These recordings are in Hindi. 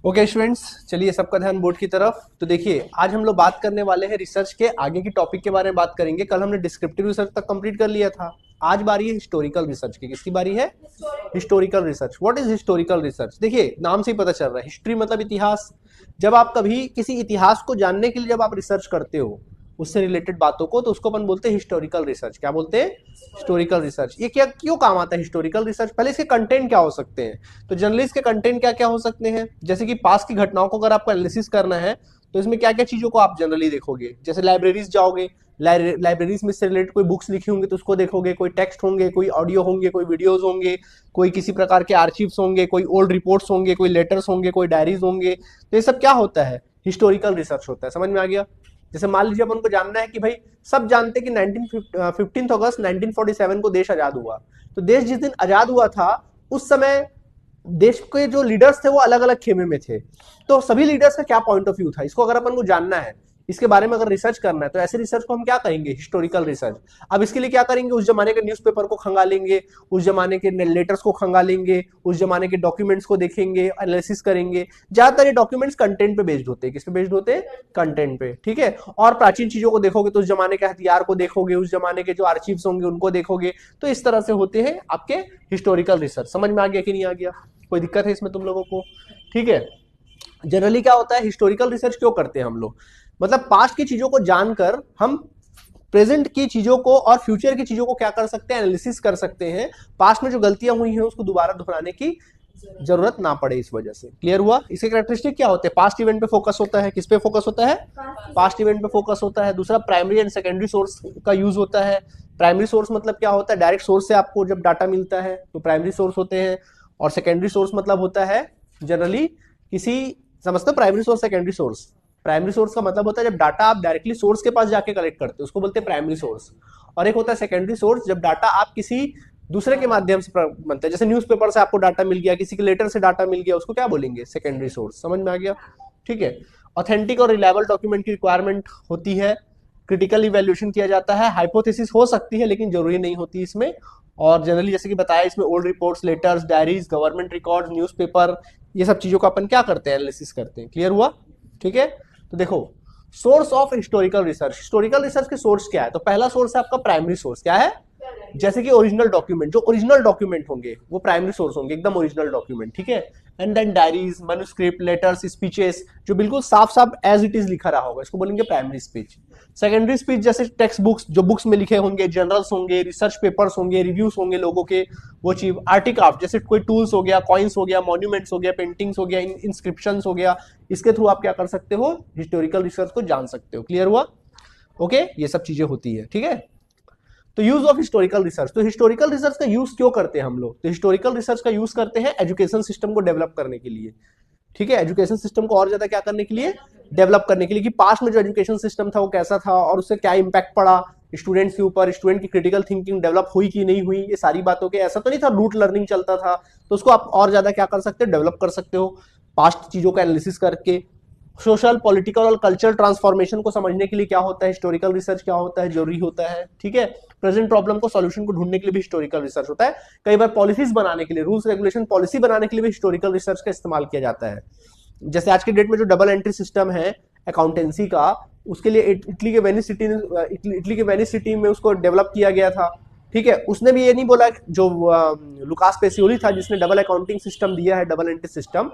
ओके स्टूडेंट्स, चलिए सबका ध्यान बोर्ड की तरफ। तो देखिए, आज हम लोग बात करने वाले हैं रिसर्च के आगे की टॉपिक के बारे में बात करेंगे। कल हमने डिस्क्रिप्टिव रिसर्च तक कंप्लीट कर लिया था। आज बारी है हिस्टोरिकल रिसर्च की। किसकी बारी है? Historical research. What is historical research? देखिए, नाम से ही पता चल रहा है, हिस्ट्री मतलब इतिहास। जब आप कभी किसी इतिहास को जानने के लिए जब आप रिसर्च करते हो उससे रिलेटेड बातों को, तो उसको अपन बोलते हैं हिस्टोरिकल रिसर्च। क्या बोलते हैं? Historical research. ये क्या क्यों काम आता है हिस्टोरिकल रिसर्च? पहले इसके कंटेंट क्या हो सकते हैं। तो जनरली इसके कंटेंट क्या क्या हो सकते हैं, जैसे कि पास्ट की घटनाओं को अगर आपको एनालिसिस करना है तो इसमें क्या क्या चीजों को आप जनरली देखोगे। जैसे लाइब्रेरीज जाओगे, लाइब्रेरीज में इससे रिलेटेड कोई बुक्स लिखी होंगी तो उसको देखोगे, कोई टेक्स्ट होंगे, कोई ऑडियो होंगे, कोई वीडियोज होंगे, कोई किसी प्रकार के आर्चिव्स होंगे, कोई ओल्ड रिपोर्ट्स होंगे, कोई लेटर्स होंगे, कोई डायरीज होंगे। तो ये सब क्या होता है? हिस्टोरिकल रिसर्च होता है। समझ में आ गया? जैसे मान लीजिए अपन को जानना है कि भाई सब जानते हैं कि 15 अगस्त 1947 को देश आजाद हुआ। तो देश जिस दिन आजाद हुआ था उस समय देश के जो लीडर्स थे वो अलग अलग खेमे में थे। तो सभी लीडर्स का क्या पॉइंट ऑफ व्यू था, इसको अगर अपन को जानना है, इसके बारे में अगर रिसर्च करना है, तो ऐसे रिसर्च को हम क्या कहेंगे? Historical research. अब इसके लिए क्या करेंगे? उस जमाने के न्यूज़पेपर को खंगालेंगे, उस जमाने के लेटर्स को खंगालेंगे, उस जमाने के डॉक्यूमेंट्स को देखेंगे, एनालिसिस करेंगे। ज्यादातर ये डॉक्यूमेंट्स कंटेंट पे बेस्ड होते हैं। किस पे बेस्ड होते हैं? कंटेंट पे। ठीक है। और प्राचीन चीजों को देखोगे तो उस जमाने के हथियार को देखोगे, उस जमाने के जो आर्चीव्स होंगे उनको देखोगे। तो इस तरह से होते हैं आपके हिस्टोरिकल रिसर्च। समझ में आ गया कि नहीं आ गया? कोई दिक्कत है इसमें तुम लोगों को? ठीक है। जनरली क्या होता है, हिस्टोरिकल रिसर्च क्यों करते हैं हम लोग? मतलब पास्ट की चीजों को जानकर हम प्रेजेंट की चीजों को और फ्यूचर की चीजों को क्या कर सकते हैं? एनालिसिस कर सकते हैं। पास्ट में जो गलतियां हुई हैं उसको दोबारा दोहराने की जरूरत ना पड़े, इस वजह से। क्लियर हुआ? इसके कैरेक्टरिस्टिक क्या होते हैं? पास्ट इवेंट पे फोकस होता है। किस पे फोकस होता है? पास्ट इवेंट पे फोकस होता है। दूसरा, प्राइमरी एंड सेकेंडरी सोर्स का यूज होता है। प्राइमरी सोर्स मतलब क्या होता है? डायरेक्ट सोर्स से आपको जब डाटा मिलता है तो प्राइमरी सोर्स होते हैं। और सेकेंडरी सोर्स मतलब होता है जनरली किसी, समझते हो primary source secondary source? Primary source का मतलब होता है जब डाटा आप डायरेक्टली सोर्स के पास जाके कलेक्ट करते हो, उसको बोलते हैं प्राइमरी सोर्स। और एक होता है सेकेंडरी सोर्स, जब डाटा आप किसी दूसरे के माध्यम से बनता है। जैसे न्यूज़पेपर से आपको डाटा मिल गया, किसी के लेटर से डाटा मिल गया, उसको क्या बोलेंगे? Secondary source. समझ में आ गया? ठीक है। ऑथेंटिक और रिलायबल डॉक्यूमेंट की रिक्वायरमेंट होती है। क्रिटिकल इवैल्यूएशन किया जाता है। हाइपोथेसिस हो सकती है लेकिन जरूरी नहीं होती इसमें। और जनरली जैसे कि बताया, इसमें old reports, letters, diaries, government records, newspaper, ये सब चीजों का अपन क्या करते हैं? एनालिसिस करते हैं। क्लियर हुआ? ठीक है। तो देखो, source of historical research. Historical research के सोर्स क्या है? तो पहला सोर्स है आपका प्राइमरी सोर्स। क्या है? जैसे कि ओरिजिनल डॉक्यूमेंट, जो ओरिजिनल डॉक्यूमेंट होंगे वो प्राइमरी सोर्स होंगे, एकदम ओरिजिनल डॉक्यूमेंट। ठीक है। And then diaries, manuscript, letters, speeches, जो बिल्कुल साफ साफ एज इट इज लिखा रहा होगा, इसको बोलेंगे प्राइमरी स्पीच। सेकेंडरी स्पीच जैसे टेक्स्ट बुक्स, जो बुक्स में लिखे होंगे, जर्नल्स होंगे, रिसर्च पेपर्स होंगे, रिव्यूज होंगे लोगों के, वो चीज। आर्टिक्राफ्ट जैसे कोई टूल्स हो गया, कॉइन्स हो गया, मॉन्यूमेंट्स हो गया, पेंटिंग्स हो गया, इंस्क्रिप्शन हो गया, इसके थ्रू आप क्या कर सकते हो? हिस्टोरिकल रिसर्च को जान सकते हो। क्लियर हुआ? ओके। ये सब चीजें होती है। ठीक है। तो यूज ऑफ हिस्टोरिकल रिसर्च। तो हिस्टोरिकल रिसर्च का यूज क्यों करते हैं हम लोग? तो हिस्टोरिकल रिसर्च का यूज करते हैं एजुकेशन सिस्टम को डेवलप करने के लिए। ठीक है। एजुकेशन सिस्टम को और ज्यादा क्या करने के लिए? डेवलप करने के लिए, कि पास्ट में जो एजुकेशन सिस्टम था वो कैसा था और उससे क्या इंपैक्ट पड़ा स्टूडेंट्स के ऊपर, स्टूडेंट की क्रिटिकल थिंकिंग डेवलप हुई कि नहीं हुई, ये सारी बातों के। ऐसा तो नहीं था रूट लर्निंग चलता था, तो उसको आप और ज्यादा क्या कर सकते हो? डेवलप कर सकते हो पास्ट चीजों का एनालिसिस करके। सोशल, पॉलिटिकल और कल्चरल ट्रांसफॉर्मेशन को समझने के लिए क्या होता है? हिस्टोरिकल रिसर्च क्या होता है? जरूरी होता है। ठीक है। प्रेजेंट प्रॉब्लम को सॉल्यूशन को ढूंढने के लिए भी हिस्टोरिकल रिसर्च होता है। कई बार पॉलिसीज बनाने के लिए, रूल्स रेगुलेशन पॉलिसी बनाने के लिए भी हिस्टोरिकल रिसर्च का इस्तेमाल किया जाता है। जैसे आज के डेट में जो डबल एंट्री सिस्टम है अकाउंटेंसी का, उसके लिए इटली के वेनिस सिटी, इटली के वेनिस सिटी में उसको डेवलप किया गया था। ठीक है। उसने भी ये नहीं बोला, जो लुकास पेसियोली था जिसने डबल अकाउंटिंग सिस्टम दिया है, डबल एंट्री सिस्टम,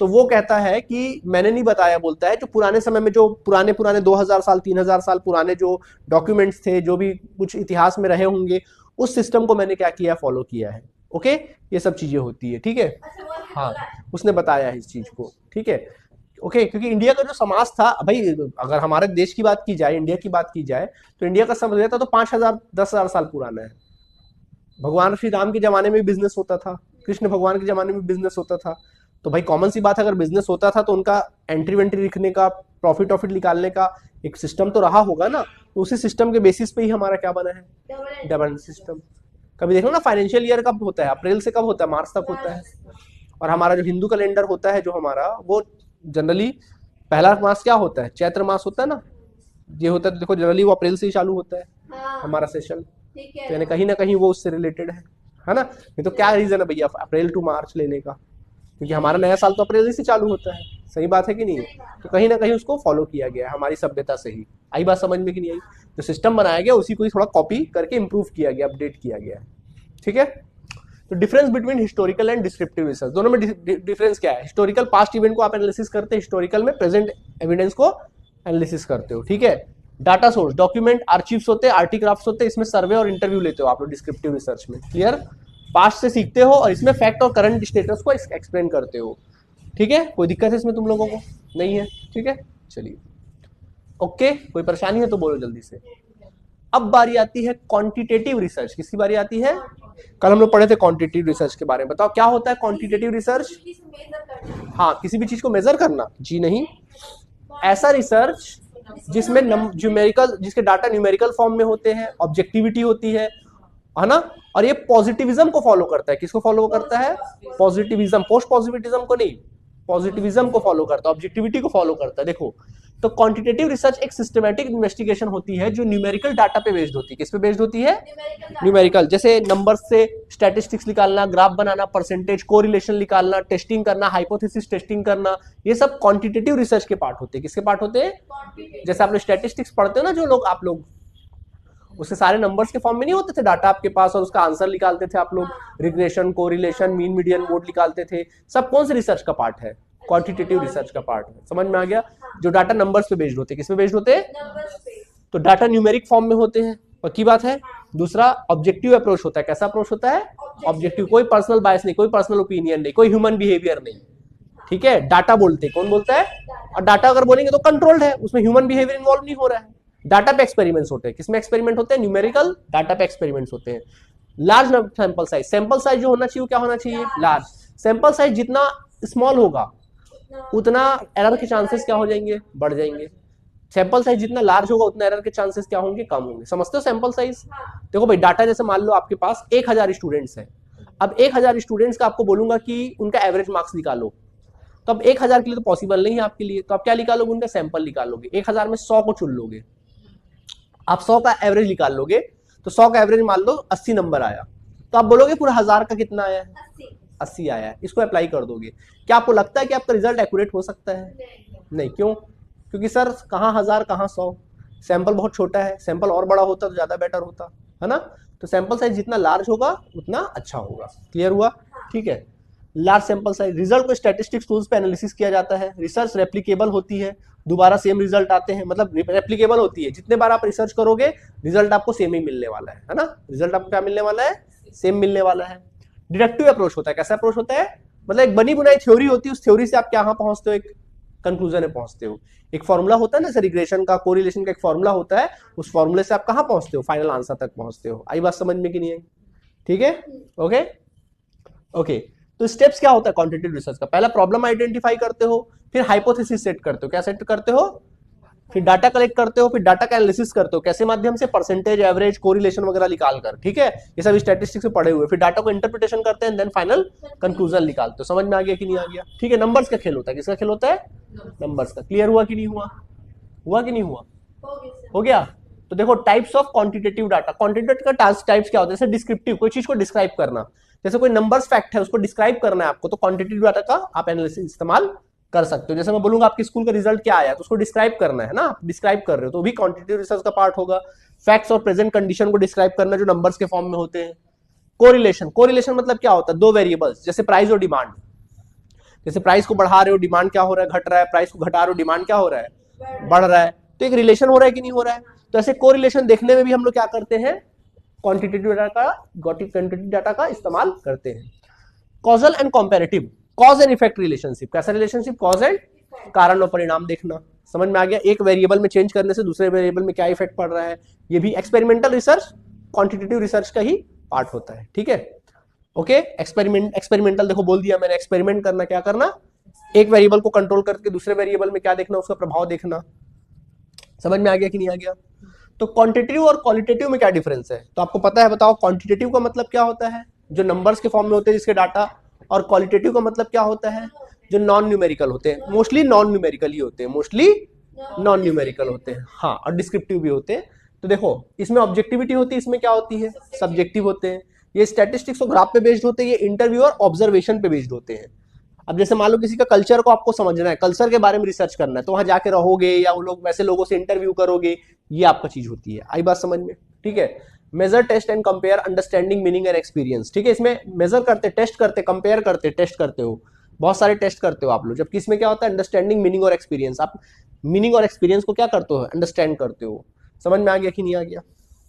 तो वो कहता है कि मैंने नहीं बताया, बोलता है जो पुराने समय में, जो पुराने 2000 साल 3000 साल पुराने जो डॉक्यूमेंट्स थे, जो भी कुछ इतिहास में रहे होंगे, उस सिस्टम को मैंने क्या किया? फॉलो किया है। ओके। ये सब चीजें होती है। ठीक है। हाँ, उसने बताया है इस चीज को। ठीक है। ओके। क्योंकि इंडिया का जो समाज था भाई, अगर हमारे देश की बात की जाए, इंडिया की बात की जाए, तो इंडिया का समाज था तो 5000 10,000 साल पुराना है। भगवान श्री राम के जमाने में बिजनेस होता था, कृष्ण भगवान के जमाने में बिजनेस होता था। तो भाई कॉमन सी बात है, अगर बिजनेस होता था तो उनका एंट्री वेंट्री लिखने का, प्रॉफिट निकालने का एक सिस्टम तो रहा होगा ना। तो उसी सिस्टम के बेसिस पे ही हमारा क्या बना है? Double system. कभी देखो ना, फाइनेंशियल ईयर कब होता है? अप्रैल से कब होता है? मार्च तक होता है। और हमारा जो हिंदू कैलेंडर होता है, जो हमारा, वो जनरली पहला मास क्या होता है? चैत्र मास होता है ना। ये होता है, तो देखो जनरली वो अप्रैल से ही चालू होता है हमारा सेशन। तो यानी कहीं ना कहीं वो उससे रिलेटेड है ना। नहीं तो क्या रीजन है भैया अप्रैल टू मार्च लेने का? क्योंकि हमारा नया साल तो अप्रैल से चालू होता है, सही बात है कि नहीं? तो कहीं ना कहीं उसको फॉलो किया गया है हमारी सभ्यता से ही। आई बात समझ में कि नहीं आई? जो सिस्टम बनाया गया उसी को ही थोड़ा कॉपी करके इंप्रूव किया गया, अपडेट किया गया है, ठीक है। तो difference between historical and descriptive research, दोनों में डिफरेंस क्या है? हिस्टोरिकल पास्ट इवेंट को आप एनालिसिस करते हैं, हिस्टोरिकल में प्रेजेंट एविडेंस को एनालिसिस करते हो, ठीक है। डाटा सोर्स, डॉक्यूमेंट, आर्चिव्स होते हैं, आर्टिक्राफ्ट्स होते हैं, इसमें सर्वे और इंटरव्यू लेते हो आप लोग डिस्क्रिप्टिव रिसर्च में, क्लियर। पास्ट से सीखते हो और इसमें फैक्ट और करंट स्टेटस को एक्सप्लेन करते हो, ठीक है। कोई दिक्कत है इसमें तुम लोगों को? नहीं है, ठीक है, चलिए ओके। कोई परेशानी है तो बोलो जल्दी से। अब बारी आती है क्वांटिटेटिव रिसर्च। किसकी बारी आती है? कल हम लोग पढ़े थे क्वांटिटेटिव रिसर्च के बारे में। बताओ क्या होता है क्वांटिटेटिव रिसर्च? हाँ, किसी भी चीज को मेजर करना? जी नहीं, ऐसा रिसर्च जिसमें न्यूमेरिकल, जिसके डाटा न्यूमेरिकल फॉर्म में होते हैं, ऑब्जेक्टिविटी होती है ना, और ये पॉजिटिविज्म को फॉलो करता है। किसको फॉलो करता है? पॉजिटिविज्म, पोस्ट पॉजिटिविज्म को नहीं, पॉजिटिविज्म को फॉलो करता है, ऑब्जेक्टिविटी को फॉलो करता है। देखो, तो क्वांटिटेटिव रिसर्च एक सिस्टमैटिक इन्वेस्टिगेशन होती है जो न्यूमेरिकल डाटा पे बेस्ड होती है। किस पे बेस्ड होती है? न्यूमेरिकल। जैसे नंबर्स से स्टैटिस्टिक्स निकालना, ग्राफ बनाना, परसेंटेज, कोरिलेशन निकालना, टेस्टिंग करना, हाइपोथेसिस टेस्टिंग करना, ये सब क्वांटिटेटिव रिसर्च के पार्ट होते हैं। किसके पार्ट होते हैं? जैसे आप लोग स्टैटिस्टिक्स पढ़ते हो ना, जो लोग आप लोग, उसके सारे नंबर्स के फॉर्म में नहीं होते थे डाटा आपके पास, और उसका आंसर निकालते थे आप लोग, regression, correlation, mean, median, mode निकालते थे। सब कौन से रिसर्च का पार्ट है? क्वांटिटेटिव रिसर्च का पार्ट है। समझ में आ गया? जो डाटा नंबर्स पे बेस्ड होते हैं। किस पे बेस्ड होते हैं? तो डाटा न्यूमेरिक फॉर्म में होते हैं, पक्की बात है। दूसरा ऑब्जेक्टिव अप्रोच होता है। कैसा अप्रोच होता है? ऑब्जेक्टिव। कोई पर्सनल बायस नहीं, कोई पर्सनल ओपिनियन नहीं, कोई ह्यूमन बिहेवियर नहीं, ठीक है। डाटा बोलते हैं, कौन बोलता है? और डाटा अगर बोलेंगे तो कंट्रोल्ड है, उसमें ह्यूमन बिहेवियर इन्वॉल्व नहीं हो रहा है। डाटा पे एक्सपेरिमेंट्स होते हैं। किसमें एक्सपेरिमेंट होते हैं? न्यूमेरिकल डाटा पे एक्सपेरिमेंट्स होते हैं। Large sample size, sample size जो होना चाहिए क्या होना चाहिए? लार्ज। सैंपल साइज जितना स्मॉल होगा उतना एरर के चांसेस क्या हो जाएंगे? बढ़ जाएंगे। सैंपल साइज जितना लार्ज होगा उतना एरर के चांसेस क्या होंगे? कम होंगे। समझते हो सैंपल साइज? देखो भाई, डाटा जैसे मान लो आपके पास 1000 स्टूडेंट्स हैं। अब 1000 स्टूडेंट्स का आपको बोलूंगा कि उनका एवरेज मार्क्स निकालो, तो अब 1000 के लिए तो पॉसिबल नहीं है आपके लिए, तो आप क्या निकालोगे? उनका सैंपल निकालोगे। 1000 में 100 को चुन लोगे, आप 100 का एवरेज निकाल लोगे, तो 100 का एवरेज मान लो 80 नंबर आया, तो आप बोलोगे पूरा 1000 का कितना आया है? 80 आया है। इसको अप्लाई कर दोगे। क्या आपको लगता है कि आपका रिजल्ट एक्यूरेट हो सकता है? नहीं। क्यों? क्योंकि सर कहाँ 1000 कहाँ 100, सैंपल बहुत छोटा है। सैंपल और बड़ा होता तो ज्यादा बेटर होता है ना। तो सैंपल साइज जितना लार्ज होगा उतना अच्छा होगा। क्लियर हुआ? ठीक है। लार्ज सैंपल साइज, रिजल्ट को स्टैटिस्टिक्स टूल्स पे एनालिसिस किया जाता है। रिसर्च रेप्लिकेबल होती है, दोबारा सेम रिजल्ट आते हैं, मतलब रेप्लिकेबल होती है। जितने बार आप रिसर्च करोगे रिजल्ट आपको सेम ही मिलने वाला है ना। रिजल्ट आपको क्या मिलने वाला है? सेम मिलने वाला है। डिडक्टिव अप्रोच होता है। कैसा अप्रोच होता है? मतलब एक बनी बुनाई थ्योरी होती है, उस थ्योरी से आप क्या पहुंचते हो? एक कंक्लूजन में पहुंचते हो। एक फॉर्मूला होता है ना, रिग्रेशन का, कोरिलेशन का एक फॉर्मूला होता है, उस फॉर्मूले से आप कहां पहुंचते हो? फाइनल आंसर तक पहुंचते हो। आई बात समझ में कि नहीं आई? ठीक है, ओके ओके। तो स्टेप्स क्या होता है क्वांटिटेटिव रिसर्च का? पहला प्रॉब्लम आइडेंटिफाई करते हो, फिर हाइपोथेसिस सेट करते हो। क्या सेट करते हो? फिर डाटा कलेक्ट करते हो, फिर डाटा का एनालिसिस करते हो। कैसे माध्यम से? परसेंटेज, एवरेज, कोरिलेशन वगैरह निकाल कर, ठीक है। ये सब स्टैटिस्टिक्स में पढ़े हुए। फिर डाटा को इंटरप्रिटेशन करते हैं, देन फाइनल कंक्लूजन निकालते हो। समझ में आ गया कि नहीं आ गया? ठीक है। नंबर्स का खेल होता है। किसका खेल होता है? नंबर्स का। क्लियर हुआ कि नहीं हुआ? हुआ कि नहीं हुआ? हो गया। तो देखो, types of quantitative data. Quantitative का टाइप्स क्या होता है? जैसे डिस्क्रिप्टिव, कोई चीज को डिस्क्राइब करना, जैसे कोई नंबर्स फैक्ट है उसको डिस्क्राइब करना है आपको, तो क्वांटिटेटिव डाटा का आप एनालिसिस इस्तेमाल कर सकते हो। जैसे मैं बोलूंगा आपके स्कूल का रिजल्ट क्या आया, तो उसको डिस्क्राइब करना है ना, आप डिस्क्राइब कर रहे हो, तो भी क्वांटिटेटिव रिसर्च का पार्ट होगा। फैक्ट्स और प्रेजेंट कंडीशन को डिस्क्राइब करना, जो नंबर्स के फॉर्म में होते हैं। कोरिलेशन, कोरिलेशन मतलब क्या होता है? दो वेरिएबल्स, जैसे प्राइस और डिमांड। जैसे प्राइस को बढ़ा रहे हो, डिमांड क्या हो रहा है? घट रहा है। प्राइस को घटा रहे हो, डिमांड क्या हो रहा है? बढ़ रहा है। तो एक रिलेशन हो रहा है कि नहीं हो रहा है? तो ऐसे कोरिलेशन देखने में भी हम लोग क्या करते हैं? क्वांटिटेटिव डाटा का इस्तेमाल करते हैं। Causal and comparative, cause and effect relationship. कैसा रिलेशनशिप? कॉज एंड, कारण और परिणाम देखना। समझ में आ गया? एक वेरिएबल में चेंज करने से दूसरे वेरिएबल में क्या इफेक्ट पड़ रहा है। ये भी एक्सपेरिमेंटल रिसर्च क्वांटिटेटिव रिसर्च का ही पार्ट होता है। ठीक है, ओके। एक्सपेरिमेंटल देखो बोल दिया मैंने, एक्सपेरिमेंट करना, क्या करना? एक वेरिएबल को कंट्रोल करके दूसरे वेरिएबल में क्या देखना, उसका प्रभाव देखना। समझ में आ गया कि नहीं आ गया? तो क्वांटिटेटिव और क्वालिटेटिव में क्या डिफरेंस है? तो आपको पता है, बताओ। क्वांटिटेटिव का मतलब क्या होता है? जो नंबर्स के फॉर्म में होते हैं जिसके डाटा। और क्वालिटेटिव का मतलब क्या होता है? जो नॉन न्यूमेरिकल होते हैं। मोस्टली नॉन न्यूमेरिकल ही होते हैं, मोस्टली नॉन न्यूमेरिकल होते हैं, हाँ। और डिस्क्रिप्टिव भी होते हैं। तो देखो, इसमें ऑब्जेक्टिविटी होती है, इसमें क्या होती है? सब्जेक्टिव होते हैं। ये स्टैटिस्टिक्स और ग्राफ पे बेस्ड होते हैं, ये इंटरव्यू और ऑब्जर्वेशन पे बेस्ड होते हैं। अब जैसे मान लो किसी का कल्चर को आपको समझना है, कल्चर के बारे में रिसर्च करना है, तो वहां जाके रहोगे या वो लोग वैसे लोगों से इंटरव्यू करोगे, ये आपका चीज होती है। आई बात समझ में? ठीक है। Major, test and compare understanding, meaning and experience. ठीक है, इसमें मेजर करते, टेस्ट करते, कंपेयर करते, टेस्ट करते हो, बहुत सारे टेस्ट करते हो आप लोग, जबकि इसमें क्या होता है अंडरस्टैंडिंग, मीनिंग और एक्सपीरियंस। आप मीनिंग और एक्सपीरियंस को क्या करते हो, अंडरस्टैंड करते हो। समझ में आ गया कि नहीं आ गया?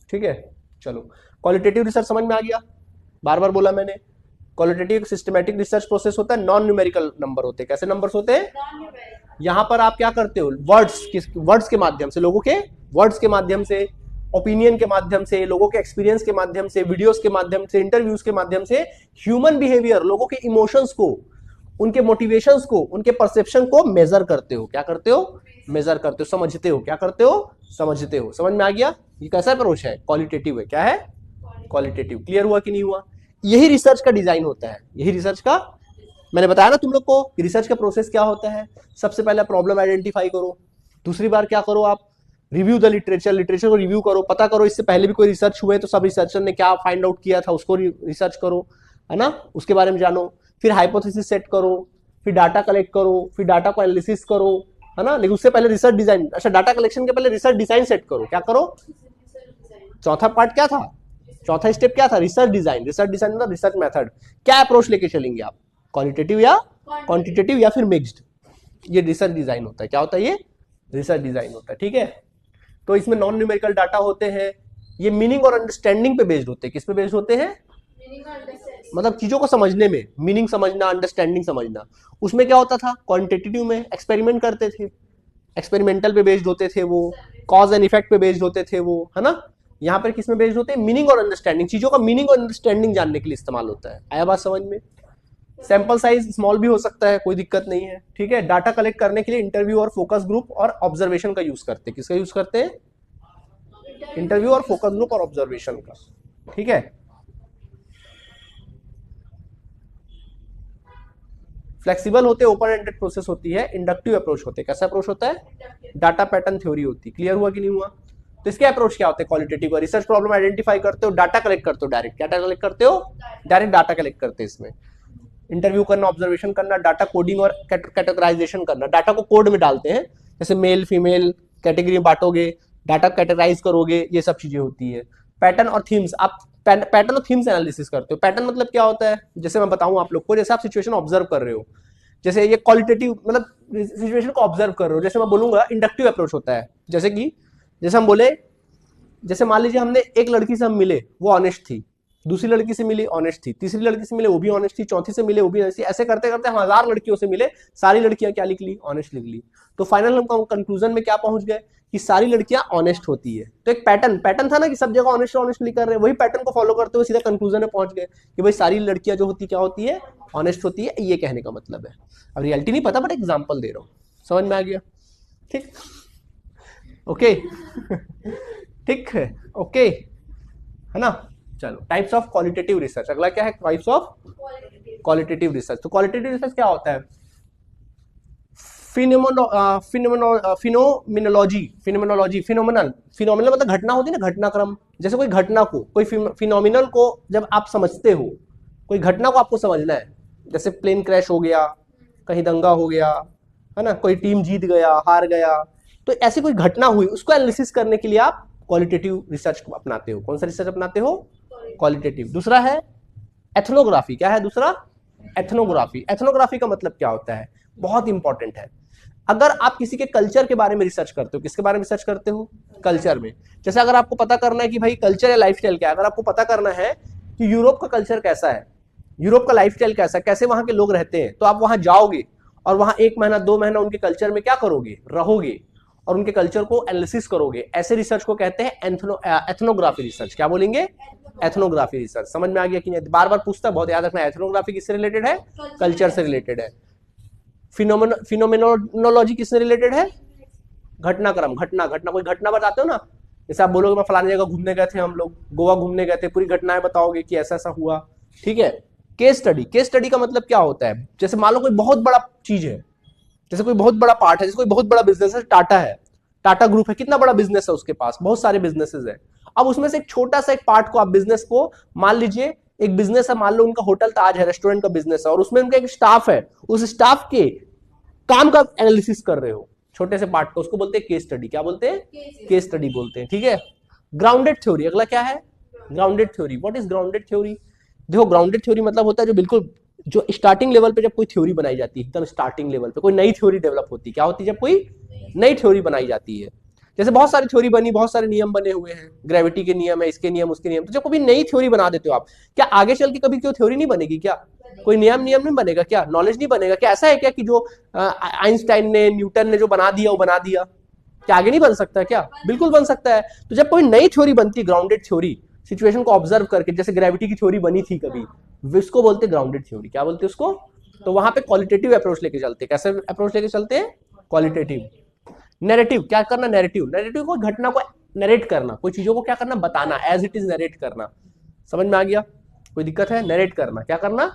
ठीक है, चलो। क्वालिटेटिव रिसर्च समझ में आ गया, बार बार बोला मैंने। क्वालिटेटिव सिस्टमैटिक रिसर्च प्रोसेस होता है, नॉन न्यूमेरिकल नंबर होते हैं। कैसे नंबर्स होते हैं? यहां पर आप क्या करते हो, वर्ड्स के माध्यम से, लोगों के वर्ड्स के माध्यम से, ओपिनियन के माध्यम से, लोगों के एक्सपीरियंस के माध्यम से, वीडियोस के माध्यम से, इंटरव्यूज के माध्यम से ह्यूमन बिहेवियर, लोगों के इमोशंस को, उनके मोटिवेशंस को, उनके परसेप्शन को मेजर करते हो। क्या करते हो? मेजर करते हो, समझते हो। क्या करते हो? समझते हो। समझ में आ गया? ये कैसा अप्रोच है? क्वालिटेटिव है। क्या है? क्वालिटेटिव। क्लियर हुआ कि नहीं हुआ? यही रिसर्च का डिजाइन होता है, यही रिसर्च का, मैंने बताया ना तुम लोग को कि रिसर्च का प्रोसेस क्या होता है। सबसे पहले प्रॉब्लम आइडेंटिफाई करो, दूसरी बार क्या करो आप, रिव्यू द लिटरेचर, लिटरेचर को रिव्यू करो, पता करो इससे पहले भी कोई रिसर्च हुए तो सब रिसर्चर ने क्या फाइंड आउट किया था उसको रिसर्च करो, है ना, उसके बारे में जानो। फिर हाइपोथेसिस सेट करो, फिर डाटा कलेक्ट करो, फिर डाटा को एनालिसिस करो, है ना। लेकिन उससे पहले रिसर्च डिजाइन, अच्छा डाटा कलेक्शन के पहले रिसर्च डिजाइन सेट करो। क्या करो? चौथा पार्ट क्या था, चौथा स्टेप क्या था? Research design. रिसर्च डिजाइन मतलब रिसर्च मेथड, क्या अप्रोच लेके चलेंगे आप, क्वालिटेटिव या क्वांटिटेटिव या फिर मिक्स्ड, ये रिसर्च डिजाइन होता है। क्या होता है? ये रिसर्च डिजाइन होता है। ठीक है, तो इसमें नॉन न्यूमेरिकल डाटा होते हैं, ये मीनिंग और अंडरस्टैंडिंग पे बेस्ड होते हैं। किस पे बेस्ड होते हैं? मतलब चीजों को समझने में, मीनिंग समझना, अंडरस्टैंडिंग समझना। उसमें क्या होता था, क्वांटिटेटिव में एक्सपेरिमेंट करते थे, एक्सपेरिमेंटल पे बेस्ड होते थे वो, कॉज एंड इफेक्ट पे बेस्ड होते थे वो, है ना। यहाँ पर किस में बेस्ड होते हैं? मीनिंग और अंडरस्टैंडिंग, चीजों का मीनिंग और अंडरस्टैंडिंग जानने के लिए इस्तेमाल होता है। आया बात समझ में? सैंपल साइज स्मॉल भी हो सकता है, कोई दिक्कत नहीं है। ठीक है, डाटा कलेक्ट करने के लिए इंटरव्यू और फोकस ग्रुप और ऑब्जर्वेशन का यूज करते हैं। किसका यूज करते हैं? इंटरव्यू और फोकस ग्रुप और ऑब्जर्वेशन का। ठीक है, फ्लेक्सिबल होते, ओपन एंडेड प्रोसेस होती है, इंडक्टिव अप्रोच होते हैं। कैसा अप्रोच होता है? डाटा पैटर्न थ्योरी होती है। क्लियर हुआ कि नहीं हुआ? तो इसके अप्रोच क्या होते हैं? क्वालिटेटिव, रिसर्च प्रॉब्लम आइडेंटिफाई करते हो, डाटा कलेक्ट करते हो, डायरेक्ट क्या कलेक्ट करते हो? डायरेक्ट डाटा कलेक्ट करते हैं इसमें। इंटरव्यू करना, ऑब्जर्वेशन करना, डाटा कोडिंग और कैटेगराइजेशन करना, डाटा को कोड में डालते हैं, जैसे मेल फीमेल कैटेगरी में बांटोगे, डाटा कैटेगराइज करोगे, ये सब चीजें होती है। पैटर्न और थीम्स, आप पैटर्न और थीम्स एनालिसिस करते हो। पैटर्न मतलब क्या होता है, जैसे मैं बताऊं आप लोग को, जैसे आप सिचुएशन ऑब्जर्व कर रहे हो, जैसे ये क्वालिटेटिव मतलब सिचुएशन को ऑब्जर्व कर रहे हो, जैसे मैं बोलूंगा इंडक्टिव अप्रोच होता है। जैसे कि जैसे हम बोले, जैसे मान लीजिए हमने एक लड़की से हम मिले, वो ऑनेस्ट थी, दूसरी लड़की से मिली ऑनेस्ट थी, तीसरी लड़की से मिले वो भी ऑनेस्ट थी, चौथी से मिले वो भी ऑनेस्ट थी, ऐसे करते करते हम 1000 लड़कियों से मिले, सारी लड़कियां क्या लिख ली? ऑनेस्ट लिख ली। तो फाइनल हम कंक्लूजन में क्या पहुंच गए कि सारी लड़कियां ऑनेस्ट होती है। तो एक पैटर्न था ना कि सब जगह ऑनेस्ट ऑनेस्ट लिख कर रहे हैं, वही पैटर्न को फॉलो करते हुए सीधा कंक्लूजन में पहुंच गए कि भाई सारी लड़कियां जो होती क्या होती है? ऑनेस्ट होती है। ये कहने का मतलब है। अब रियलिटी नहीं पता, बट एग्जाम्पल दे रहा हूँ। समझ में आ गया? ठीक, ओके ठीक है, ओके, है ना। चलो, टाइप्स ऑफ क्वालिटेटिव रिसर्च, अगला क्या है? Types of qualitative research. तो क्वालिटेटिव रिसर्च क्या होता है? फिनोमिनोलॉजी, फिनोमिनल मतलब घटना होती है ना, घटनाक्रम। जैसे कोई घटना को, कोई फिनोमिनल को जब आप समझते हो, कोई घटना को आपको समझना है, जैसे प्लेन क्रैश हो गया, कहीं दंगा हो गया, है ना, कोई टीम जीत गया, हार गया, तो ऐसी कोई घटना हुई, उसको एनालिसिस करने के लिए आप क्वालिटेटिव रिसर्च को अपनाते हो। कौन सा रिसर्च अपनाते हो? क्वालिटेटिव। दूसरा है एथनोग्राफी। क्या है दूसरा? एथनोग्राफी। एथनोग्राफी का मतलब क्या होता है? बहुत इंपॉर्टेंट है। अगर आप किसी के कल्चर के बारे में रिसर्च करते हो, किसके बारे में रिसर्च करते हो? कल्चर में। जैसे अगर आपको पता करना है कि भाई कल्चर या लाइफस्टाइल क्या है, अगर आपको पता करना है कि यूरोप का कल्चर कैसा है, यूरोप का लाइफस्टाइल कैसा है, कैसे वहां के लोग रहते हैं, तो आप वहां जाओगे और वहां 1 महीना 2 महीना उनके कल्चर में क्या करोगे? रहोगे और उनके कल्चर को एनालिसिस करोगे। ऐसे रिसर्च को कहते हैं एथनोग्राफी रिसर्च। क्या बोलेंगे? Ethnography research. समझ में आ गया कि नहीं? बार बार पूछता, बहुत याद रखना। एथनोग्राफी किससे रिलेटेड है? कल्चर से रिलेटेड है। फिनोमिनोलॉजी किससे रिलेटेड है? घटनाक्रम, घटना कोई घटना बताते हो ना, जैसे आप बोलोगे मैं फलानी जगह घूमने गए थे, हम लोग गोवा घूमने गए थे, पूरी घटनाएं बताओगे कि ऐसा ऐसा हुआ। ठीक है। केस स्टडी, केस स्टडी का मतलब क्या होता है? जैसे मान लो कोई बहुत बड़ा चीज है, जैसे कोई बहुत बड़ा पार्ट है, जैसे कोई बहुत बड़ा बिजनेस है, टाटा है, टाटा ग्रुप है, कितना बड़ा बिजनेस है उसके पास, बहुत सारे बिजनेसेस है। अब उसमें से एक छोटा सा एक पार्ट को आप बिजनेस को मान लीजिए एक बिजनेस है, मान लो उनका होटल ताज है, रेस्टोरेंट का बिजनेस है, और उसमें उनका एक स्टाफ है, उस स्टाफ के काम का एनालिसिस कर रहे हो, छोटे से पार्ट का, उसको बोलते हैं केस स्टडी। क्या बोलते हैं? केस स्टडी बोलते हैं। ठीक है, ग्राउंडेड थ्योरी अगला क्या है? Grounded theory. What is grounded theory? देखो, ग्राउंडेड थ्योरी मतलब होता है जो बिल्कुल जो स्टार्टिंग लेवल पे जब कोई थ्योरी बनाई जाती है, एकदम स्टार्टिंग लेवल पे कोई नई थ्योरी डेवलप होती है। क्या होती है? जब कोई नई थ्योरी बनाई जाती है। जैसे बहुत सारी थ्योरी बनी, बहुत सारे नियम बने हुए हैं, ग्रेविटी के नियम है, इसके नियम, उसके नियम, तो जब कभी नई थ्योरी बना देते हो आप, क्या आगे चल के कभी कोई थ्योरी नहीं बनेगी? क्या कोई नियम नहीं बनेगा? क्या नॉलेज नहीं बनेगा? क्या ऐसा है क्या कि जो आइंस्टाइन ने, न्यूटन ने जो बना दिया वो बना दिया, क्या आगे नहीं बन सकता? क्या बिल्कुल बन सकता है। तो जब कोई नई थ्योरी बनती है, ग्राउंडेड थ्योरी, सिचुएशन को ऑब्जर्व करके, जैसे ग्रेविटी की थ्योरी बनी थी कभी, इसको बोलते हैं ग्राउंडेड थ्योरी। क्या बोलते हैं उसको? तो वहां पे क्वालिटेटिव अप्रोच लेके चलते हैं। कैसे अप्रोच लेके चलते हैं? क्वालिटेटिव। नैरेटिव, क्या करना? नैरेटिव, नैरेटिव को घटना को नरेट करना, कोई चीजों को क्या करना? बताना, एज इट इज नरेट करना। समझ में आ गया? कोई दिक्कत है? नरेट करना, क्या करना?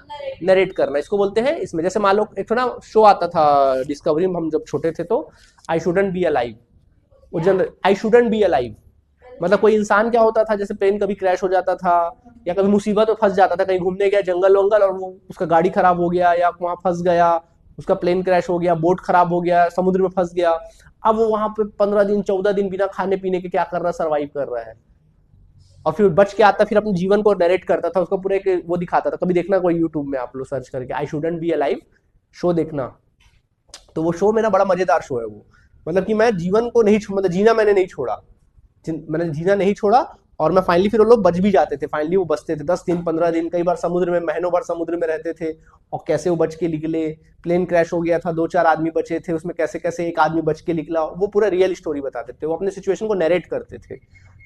नरेट करना, इसको बोलते हैं। इसमें जैसे मान लो एक थोड़ा शो आता था डिस्कवरी में, हम जब छोटे थे, तो आई शुडंट बी अलाइव, वो general I shouldn't be alive, मतलब कोई इंसान क्या होता था, जैसे प्लेन कभी क्रैश हो जाता था या कभी मुसीबत में फंस जाता था, कहीं घूमने गया जंगल वंगल और वो उसका गाड़ी खराब हो गया या वहां फंस गया, उसका प्लेन क्रैश हो गया, बोट खराब हो गया, समुद्र में फंस गया। अब वो वहां पे 15 दिन 14 दिन बिना खाने पीने के क्या कर रहा है? सर्वाइव कर रहा है, और फिर बच के आता, फिर अपने जीवन को नरेट करता था, उसको पूरे वो दिखाता था। कभी देखना कोई यूट्यूब में आप लोग सर्च करके I shouldn't be alive show देखना, तो वो शो मेरा बड़ा मजेदार शो है वो। मतलब कि मैं जीवन को नहीं मतलब जीना मैंने नहीं छोड़ा, मैंने जीना नहीं छोड़ा, और मैं फाइनली, फिर वो लोग बच भी जाते थे, फाइनली वो बचते थे 10 दिन 15 दिन, कई बार समुद्र में महीनों भर समुद्र में रहते थे, और कैसे वो बच के निकले। प्लेन क्रैश हो गया था, 2-4 आदमी बचे थे उसमें, कैसे कैसे एक आदमी बच के निकला, वो पूरा रियल स्टोरी बताते थे, वो अपने सिचुएशन को नरेट करते थे।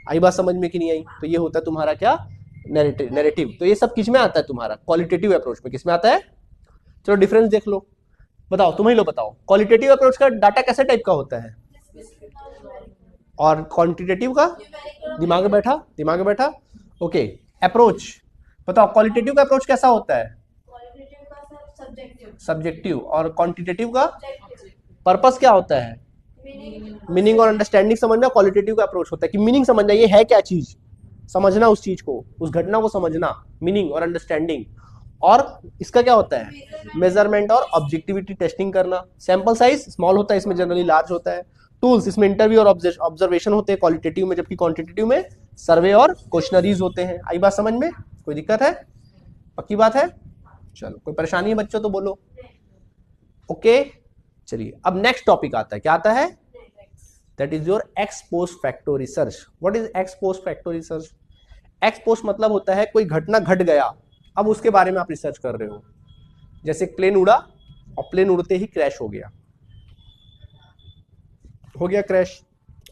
आई बात समझ में कि नहीं आई? तो ये होता है तुम्हारा क्या? नैरेटिव। तो ये सब किस में आता है तुम्हारा? क्वालिटेटिव अप्रोच में। किस में आता है? चलो डिफरेंस देख लो, बताओ, तुम ही लोग बताओ, क्वालिटेटिव अप्रोच का डाटा कैसे टाइप का होता है, और क्वांटिटेटिव का? दिमाग में बैठा? दिमाग में बैठा? ओके। अप्रोच बताओ, क्वालिटेटिव का अप्रोच कैसा होता है? सब्जेक्टिव। और क्वांटिटेटिव का पर्पस क्या होता है? मीनिंग और अंडरस्टैंडिंग समझना क्वालिटेटिव का अप्रोच होता है, कि मीनिंग समझना, ये है क्या चीज, समझना उस चीज को, उस घटना को समझना, मीनिंग और अंडरस्टैंडिंग। और इसका क्या होता है? मेजरमेंट और ऑब्जेक्टिविटी टेस्टिंग करना। सैंपल साइज स्मॉल होता है इसमें, जनरली लार्ज होता है। टूल्स इसमें इंटरव्यू और ऑब्जर्वेशन होते हैं क्वालिटेटिव में, जबकि क्वांटिटेटिव में सर्वे और क्वेश्चनरीज होते हैं। आई बात समझ में? कोई दिक्कत है? पक्की बात है? चलो, कोई परेशानी है बच्चों तो बोलो। ओके, चलिए अब नेक्स्ट टॉपिक आता है। क्या आता है? That is your x post facto research. What is x post facto research? X post मतलब होता है कोई घटना घट गया, अब उसके बारे में आप रिसर्च कर रहे हो। जैसे एक प्लेन उड़ा और प्लेन उड़ते ही क्रैश हो गया क्रैश।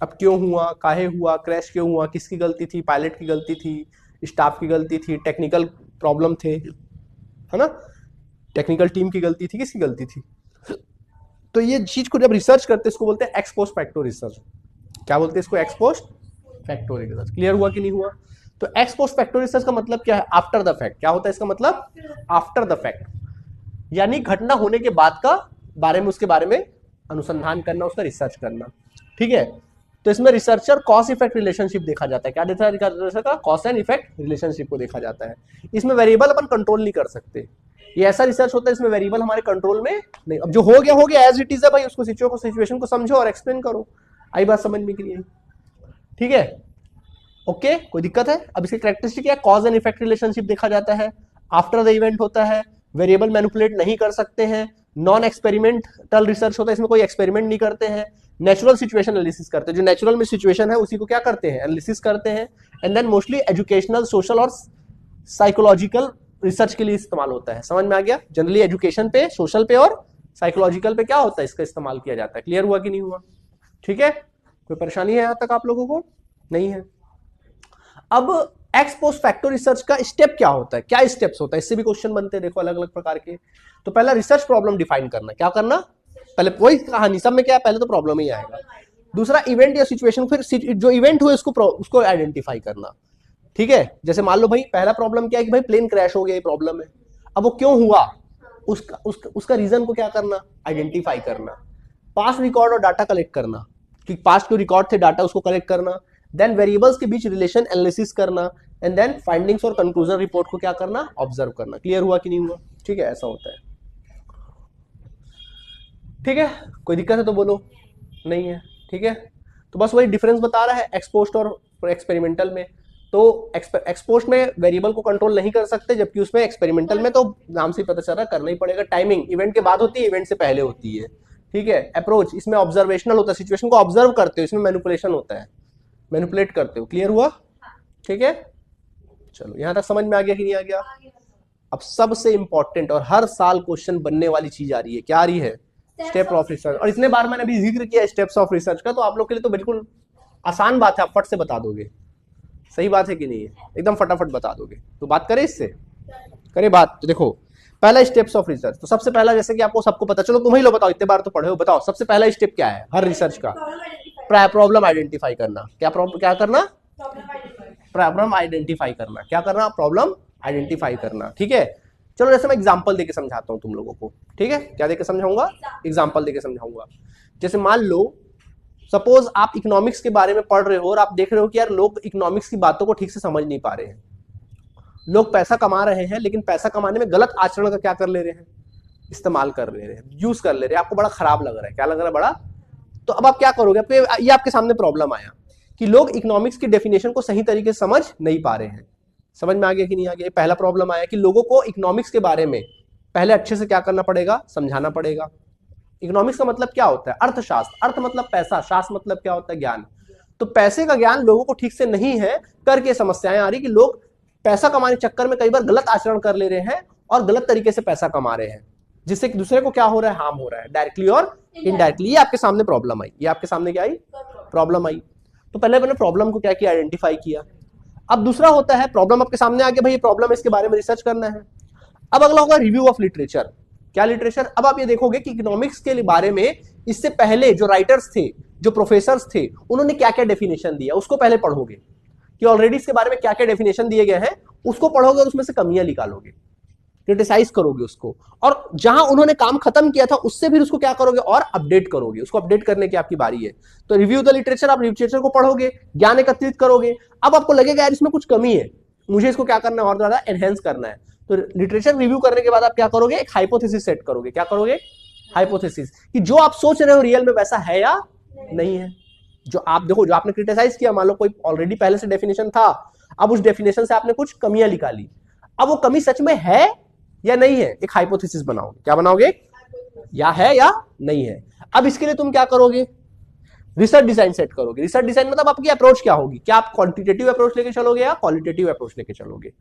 अब क्यों हुआ, काहे हुआ, क्रैश क्यों हुआ, किसकी गलती थी? पायलट की गलती थी, स्टाफ की गलती थी, टेक्निकल प्रॉब्लम थे, है ना, टेक्निकल टीम की गलती थी, किसकी गलती थी? तो ये चीज को जब रिसर्च करते हैं, इसको बोलते हैं एक्स पोस्ट फैक्टो रिसर्च। क्या बोलते हैं इसको? X post facto research. Clear हुआ कि नहीं हुआ? तो एक्स पोस्ट फैक्टो रिसर्च का मतलब क्या है? After the fact. क्या होता है इसका मतलब? आफ्टर द फैक्ट, यानी घटना होने के बाद का बारे में, उसके बारे में अनुसंधान करना, उसका रिसर्च करना। ठीक है, तो इसमें रिसर्चर कॉज इफेक्ट रिलेशनशिप देखा जाता है। क्या देखा जाता है? कॉज एंड इफेक्ट रिलेशनशिप को देखा जाता है। इसमें वेरिएबल अपन कंट्रोल नहीं कर सकते, ये ऐसा रिसर्च होता है इसमें वेरिएबल हमारे कंट्रोल में नहीं। अब जो हो गया एज इट इज है भाई, उसको सिचुएशन को समझो और एक्सप्लेन करो। आई बात समझ में के लिए? ठीक है, ओके, कोई दिक्कत है? अब इसकी कैरेक्टरिस्टिक क्या है? कॉज एंड इफेक्ट रिलेशनशिप देखा जाता है, आफ्टर द इवेंट होता है, वेरिएबल मैनिपुलेट नहीं कर सकते हैं, नॉन एक्सपेरिमेंटल रिसर्च होता है, इसमें कोई एक्सपेरिमेंट नहीं करते हैं, नेचुरल सिचुएशन एनालिसिस करते हैं, जो नेचुरल में सिचुएशन है उसी को क्या करते हैं? एनालिसिस करते हैं। And then mostly educational, social और साइकोलॉजिकल रिसर्च के लिए इस्तेमाल होता है। समझ में आ गया? जनरली एजुकेशन पे, सोशल पे और साइकोलॉजिकल पे क्या होता है, इसका इस्तेमाल किया जाता है। क्लियर हुआ कि नहीं हुआ? ठीक है, कोई परेशानी है यहां तक आप लोगों को? नहीं है? अब एक्स पोस्ट फैक्टो रिसर्च का स्टेप क्या होता है, क्या स्टेप्स होता है, इससे भी क्वेश्चन बनते हैं देखो अलग अलग प्रकार के। तो पहला रिसर्च प्रॉब्लम डिफाइन करना। क्या करना? पहले वही कहानी, सब में क्या है, पहले तो प्रॉब्लम ही आएगा। दूसरा इवेंट या सिचुएशन, फिर जो इवेंट हुए उसको आइडेंटिफाई करना। ठीक है, जैसे मान लो भाई पहला प्रॉब्लम क्या है कि भाई प्लेन क्रैश हो गया, ये प्रॉब्लम है। अब वो क्यों हुआ, उसका रीजन को क्या करना? आइडेंटिफाई करना। पास्ट रिकॉर्ड और डाटा कलेक्ट करना, कि पास्ट जो रिकॉर्ड थे डाटा उसको कलेक्ट करना। देन वेरिएबल्स के बीच रिलेशन एनालिसिस करना, एंड देन फाइंडिंग्स और कंक्लूजन रिपोर्ट को क्या करना, ऑब्जर्व करना। क्लियर हुआ कि नहीं हुआ? ठीक है, ऐसा होता है। ठीक है, कोई दिक्कत है तो बोलो, नहीं है? ठीक है, तो बस वही डिफरेंस बता रहा है एक्सपोस्ट और एक्सपेरिमेंटल में। तो एक्सपोस्ट में वेरिएबल को कंट्रोल नहीं कर सकते, जबकि उसमें एक्सपेरिमेंटल में तो नाम से पता चल रहा है करना ही पड़ेगा। टाइमिंग इवेंट के बाद होती है, इवेंट से पहले होती है। ठीक है, अप्रोच इसमें ऑब्जर्वेशनल होता है, सिचुएशन को ऑब्जर्व करते हो, इसमें मैनिपुलेशन होता है, मैनिपुलेट करते हो। क्लियर हुआ? ठीक है, चलो यहां तक समझ में आ गया कि नहीं आ गया? अब सबसे इंपॉर्टेंट और हर साल क्वेश्चन बनने वाली चीज आ रही है, क्या आ रही है? Step of research. और इतने बार मैंने अभी जिक्र किया स्टेप्स ऑफ रिसर्च का, तो आप लोग के लिए तो बिल्कुल आसान बात है, आप फट से बता दोगे। सही बात है कि नहीं है? एकदम फटाफट बता दोगे। तो बात करें इससे, करें बात। तो देखो पहला स्टेप्स ऑफ रिसर्च, तो सबसे पहला जैसे कि आपको सबको पता, चलो तुम ही लो बताओ, इतने बार तो पढ़े हो, बताओ सबसे पहला स्टेप क्या है हर रिसर्च का? प्रॉब्लम आइडेंटिफाई करना। क्या क्या करना? प्रॉब्लम आइडेंटिफाई करना। क्या करना? प्रॉब्लम आइडेंटिफाई करना। ठीक है, चलो जैसे मैं एग्जांपल देके समझाता हूं तुम लोगों को। ठीक है, क्या देके समझाऊंगा? एग्जांपल देके समझाऊंगा। जैसे मान लो सपोज आप इकोनॉमिक्स के बारे में पढ़ रहे हो और आप देख रहे हो कि यार लोग इकोनॉमिक्स की बातों को ठीक से समझ नहीं पा रहे हैं, लोग पैसा कमा रहे हैं लेकिन पैसा कमाने में गलत आचरण का क्या कर ले रहे हैं, इस्तेमाल कर ले रहे हैं, यूज कर ले रहे हैं, आपको बड़ा खराब लग रहा है। क्या लग रहा है? बड़ा। तो अब आप क्या करोगे? ये आपके सामने प्रॉब्लम आया कि लोग इकोनॉमिक्स की डेफिनेशन को सही तरीके से समझ नहीं पा रहे हैं। समझ में आ गया कि नहीं आ गया? पहला प्रॉब्लम आया कि लोगों को इकोनॉमिक्स के बारे में पहले अच्छे से क्या करना पड़ेगा, समझाना पड़ेगा। इकोनॉमिक्स का मतलब क्या होता है? अर्थशास्त्र। अर्थ मतलब पैसा, शास्त्र मतलब क्या होता है? ज्ञान। तो पैसे का ज्ञान लोगों को ठीक से नहीं है, करके समस्याएं आ रही कि लोग पैसा कमाने के चक्कर में कई बार गलत आचरण कर ले रहे हैं और गलत तरीके से पैसा कमा रहे हैं, जिससे दूसरे को क्या हो रहा है? हार्म हो रहा है, डायरेक्टली और इनडायरेक्टली। ये आपके सामने प्रॉब्लम आई, ये आपके सामने क्या आई? प्रॉब्लम आई। तो पहले मैंने प्रॉब्लम को क्या किया? आइडेंटिफाई किया। अब दूसरा होता है, प्रॉब्लम आपके सामने आ गया, भाई ये प्रॉब्लम है, इसके बारे में रिसर्च करना है। अब अगला होगा रिव्यू ऑफ लिटरेचर। क्या लिटरेचर? अब आप ये देखोगे कि इकोनॉमिक्स के बारे में इससे पहले जो राइटर्स थे, जो प्रोफेसर्स थे, उन्होंने क्या क्या डेफिनेशन दिया, उसको पहले पढ़ोगे कि ऑलरेडी इसके बारे में क्या क्या डेफिनेशन दिए गए हैं, उसको पढ़ोगे और उसमें से कमियां निकालोगे, क्रिटिसाइज करोगे उसको, और जहां उन्होंने काम खत्म किया था उससे भी उसको क्या करोगे? और अपडेट करोगे। उसको अपडेट करने की आपकी बारी है। तो रिव्यू द लिटरेचर, आप लिटरेचर को पढ़ोगे, ज्ञान एकत्रित करोगे। अब आपको लगेगा यार इसमें कुछ कमी है, मुझे इसको क्या करना है? और ज्यादा एनहेंस करना है। तो लिटरेचर रिव्यू करने के बाद आप क्या करोगे? एक हाइपोथेसिस सेट करोगे। क्या करोगे? हाइपोथेसिस, कि जो आप सोच रहे हो रियल में वैसा है या नहीं है। जो आप देखो, जो आपने क्रिटिसाइज किया, मान लो कोई ऑलरेडी पहले से डेफिनेशन था, अब उस डेफिनेशन से आपने कुछ कमियां निकाली, अब वो कमी सच में है या नहीं है, एक हाइपोथेसिस बनाओगे। क्या बनाओगे? या है या नहीं है। अब इसके लिए तुम क्या करोगे? रिसर्च डिजाइन सेट करोगे। रिसर्च डिजाइन मतलब आपकी अप्रोच क्या होगी? क्या आप क्वांटिटेटिव अप्रोच लेके चलोगे या क्वालिटेटिव अप्रोच लेके चलोगे?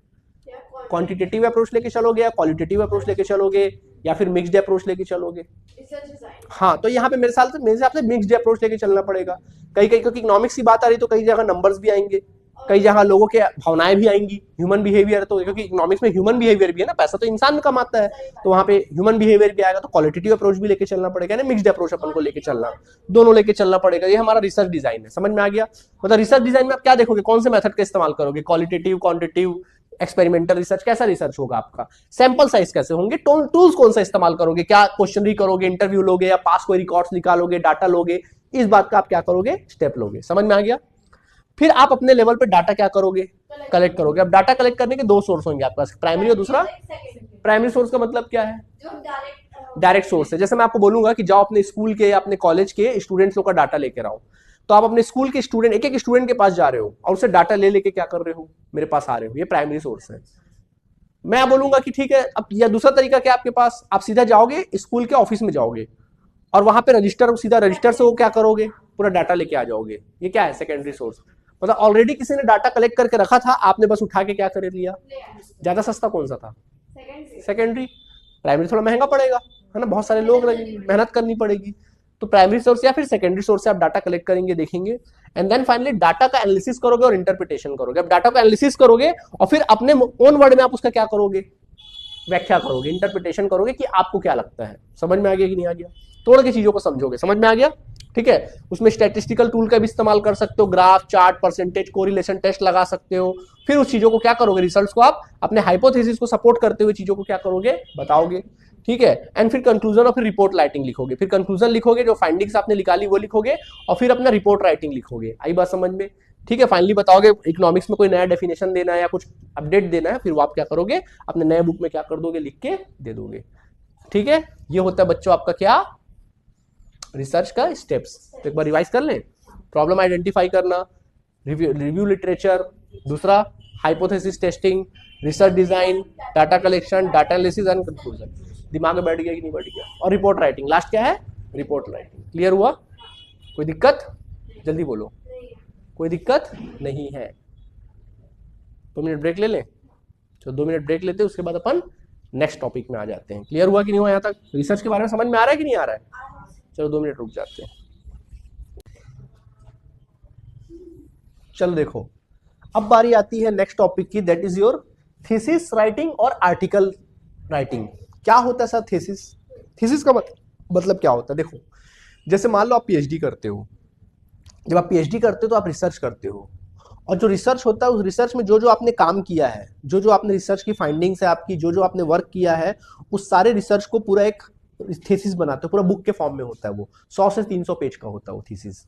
क्वांटिटेटिव अप्रोच लेके चलोगे या क्वालिटेटिव अप्रोच लेके चलोगे, या फिर मिक्स्ड अप्रोच लेके चलोगे? हाँ, तो यहाँ पे मेरे हिसाब से मिक्स्ड अप्रोच लेके चलना पड़ेगा। कई क्योंकि इकोनॉमिक्स की बात आ रही तो कई जगह नंबर्स भी आएंगे, कई जगह लोगों के भावनाएं भी आएंगी, ह्यूमन बिहेवियर, तो क्योंकि इकोनॉमिक्स में ह्यूमन बिहेवियर भी है ना, पैसा तो इंसान कमाता है, तो वहां पे ह्यूमन बिहेवियर भी आएगा। तो क्वालिटेटिव अप्रोच भी लेके चलना पड़ेगा ना, मिक्स्ड अप्रोच अपन को लेके चलना, दोनों लेके चलना पड़ेगा। ये हमारा रिसर्च डिजाइन है। समझ में आ गया? मतलब रिसर्च डिजाइन में आप क्या देखोगे? कौन से मेथड का इस्तेमाल करोगे? Qualitative, quantitative, experimental research? कैसा रिसर्च होगा आपका? सैंपल साइज कैसे होंगे? टूल्स कौन सा इस्तेमाल करोगे? क्या क्वेश्चनरी करोगे, इंटरव्यू लोगे, या पास कोई रिकॉर्ड्स निकालोगे, डाटा लोगे? इस बात का आप क्या करोगे? स्टेप लोगे। समझ में आ गया? फिर आप अपने लेवल पे डाटा क्या करोगे? कलेक्ट करोगे। अब डाटा कलेक्ट करने के दो सोर्स होंगे आपके पास, प्राइमरी और दूसरा। प्राइमरी सोर्स का मतलब क्या है? डायरेक्ट सोर्स है। जैसे मैं आपको बोलूंगा कि जाओ अपने स्कूल के, अपने कॉलेज के स्टूडेंट्स लोग का डाटा लेकर आओ, तो आप अपने स्कूल के स्टूडेंट, एक एक स्टूडेंट के पास जा रहे हो और उससे डाटा ले लेके क्या कर रहे हो? मेरे पास आ रहे हो। ये प्राइमरी सोर्स है। मैं बोलूंगा कि ठीक है, अब या दूसरा तरीका क्या आपके पास? आप सीधा जाओगे स्कूल के ऑफिस में जाओगे और वहां पे रजिस्टर, सीधा रजिस्टर से वो क्या करोगे? पूरा डाटा लेके आ जाओगे। ये क्या है? Secondary source. मतलब ऑलरेडी किसी ने डाटा कलेक्ट करके रखा था, आपने बस उठा के क्या कर लिया। ज्यादा सस्ता कौन सा था? सेकेंडरी। प्राइमरी थोड़ा महंगा पड़ेगा, है ना, बहुत सारे लोग लगेंगे, मेहनत करनी पड़ेगी। तो प्राइमरी सोर्स या फिर सेकेंडरी सोर्स से आप डाटा कलेक्ट करेंगे, देखेंगे, एंड देन फाइनली डाटा का एनालिसिस करोगे और इंटरप्रिटेशन करोगे। अब डाटा का एनालिसिस करोगे और फिर अपने ओन वर्ड में आप उसका क्या करोगे? व्याख्या करोगे, इंटरप्रिटेशन करोगे कि आपको क्या लगता है। समझ में आ गया कि नहीं आ गया? तोड़ के चीजों को समझोगे। समझ में आ गया? ठीक है। उसमें स्टैटिस्टिकल टूल का भी इस्तेमाल कर सकते हो, graph, chart, percentage, correlation test लगा सकते हो। फिर उस चीजों को क्या करोगे? रिजल्ट्स को आप अपने हाइपोथेसिस को सपोर्ट करते हुए चीजों को क्या करोगे? बताओगे। ठीक है। एंड फिर कंक्लूजन और फिर रिपोर्ट राइटिंग लिखोगे। फिर कंक्लूजन लिखोगे, जो फाइंडिंग्स आपने निकाली वो लिखोगे, और फिर अपना रिपोर्ट राइटिंग लिखोगे। आई बात समझ में? ठीक है, फाइनली बताओगे इकोनॉमिक्स में कोई नया डेफिनेशन देना है या कुछ अपडेट देना है, फिर वो आप क्या करोगे, अपने नए बुक में क्या कर दोगे, लिख के दे दोगे। ठीक है, ये होता है बच्चों आपका क्या, रिसर्च का स्टेप्स। तो एक बार रिवाइज कर लें। प्रॉब्लम आइडेंटिफाई करना, रिव्यू लिटरेचर, दूसरा hypothesis testing, research design, data collection, data analysis and conclusion. दिमाग में बैठ गया कि नहीं बैठ गया? और रिपोर्ट राइटिंग, लास्ट क्या है, रिपोर्ट राइटिंग। क्लियर हुआ? कोई दिक्कत? जल्दी बोलो, कोई दिक्कत नहीं है। 2 मिनट ब्रेक ले लें? तो 2 मिनट ब्रेक लेते हैं, उसके बाद अपन नेक्स्ट टॉपिक में आ जाते हैं। क्लियर हुआ कि नहीं हुआ? यहाँ तक रिसर्च के बारे में समझ में आ रहा है कि नहीं आ रहा है? चलो 2 मिनट रुक जाते हैं। चलो देखो, अब बारी आती है नेक्स्ट टॉपिक की, that is your thesis writing और आर्टिकल राइटिंग। क्या होता है सर थीसिस? थीसिस का मतलब क्या होता है? देखो, जैसे मान लो आप पीएचडी करते हो। जब आप पीएचडी करते हो तो आप रिसर्च करते हो, और जो रिसर्च होता है उस रिसर्च में जो जो आपने काम किया है, जो जो आपने रिसर्च की फाइंडिंग्स है आपकी, जो जो आपने वर्क किया है, उस सारे रिसर्च को पूरा एक थीसिस बनाते हो। पूरा बुक के फॉर्म में होता है वो, 100 से 300 पेज का होता है वो थीसिस।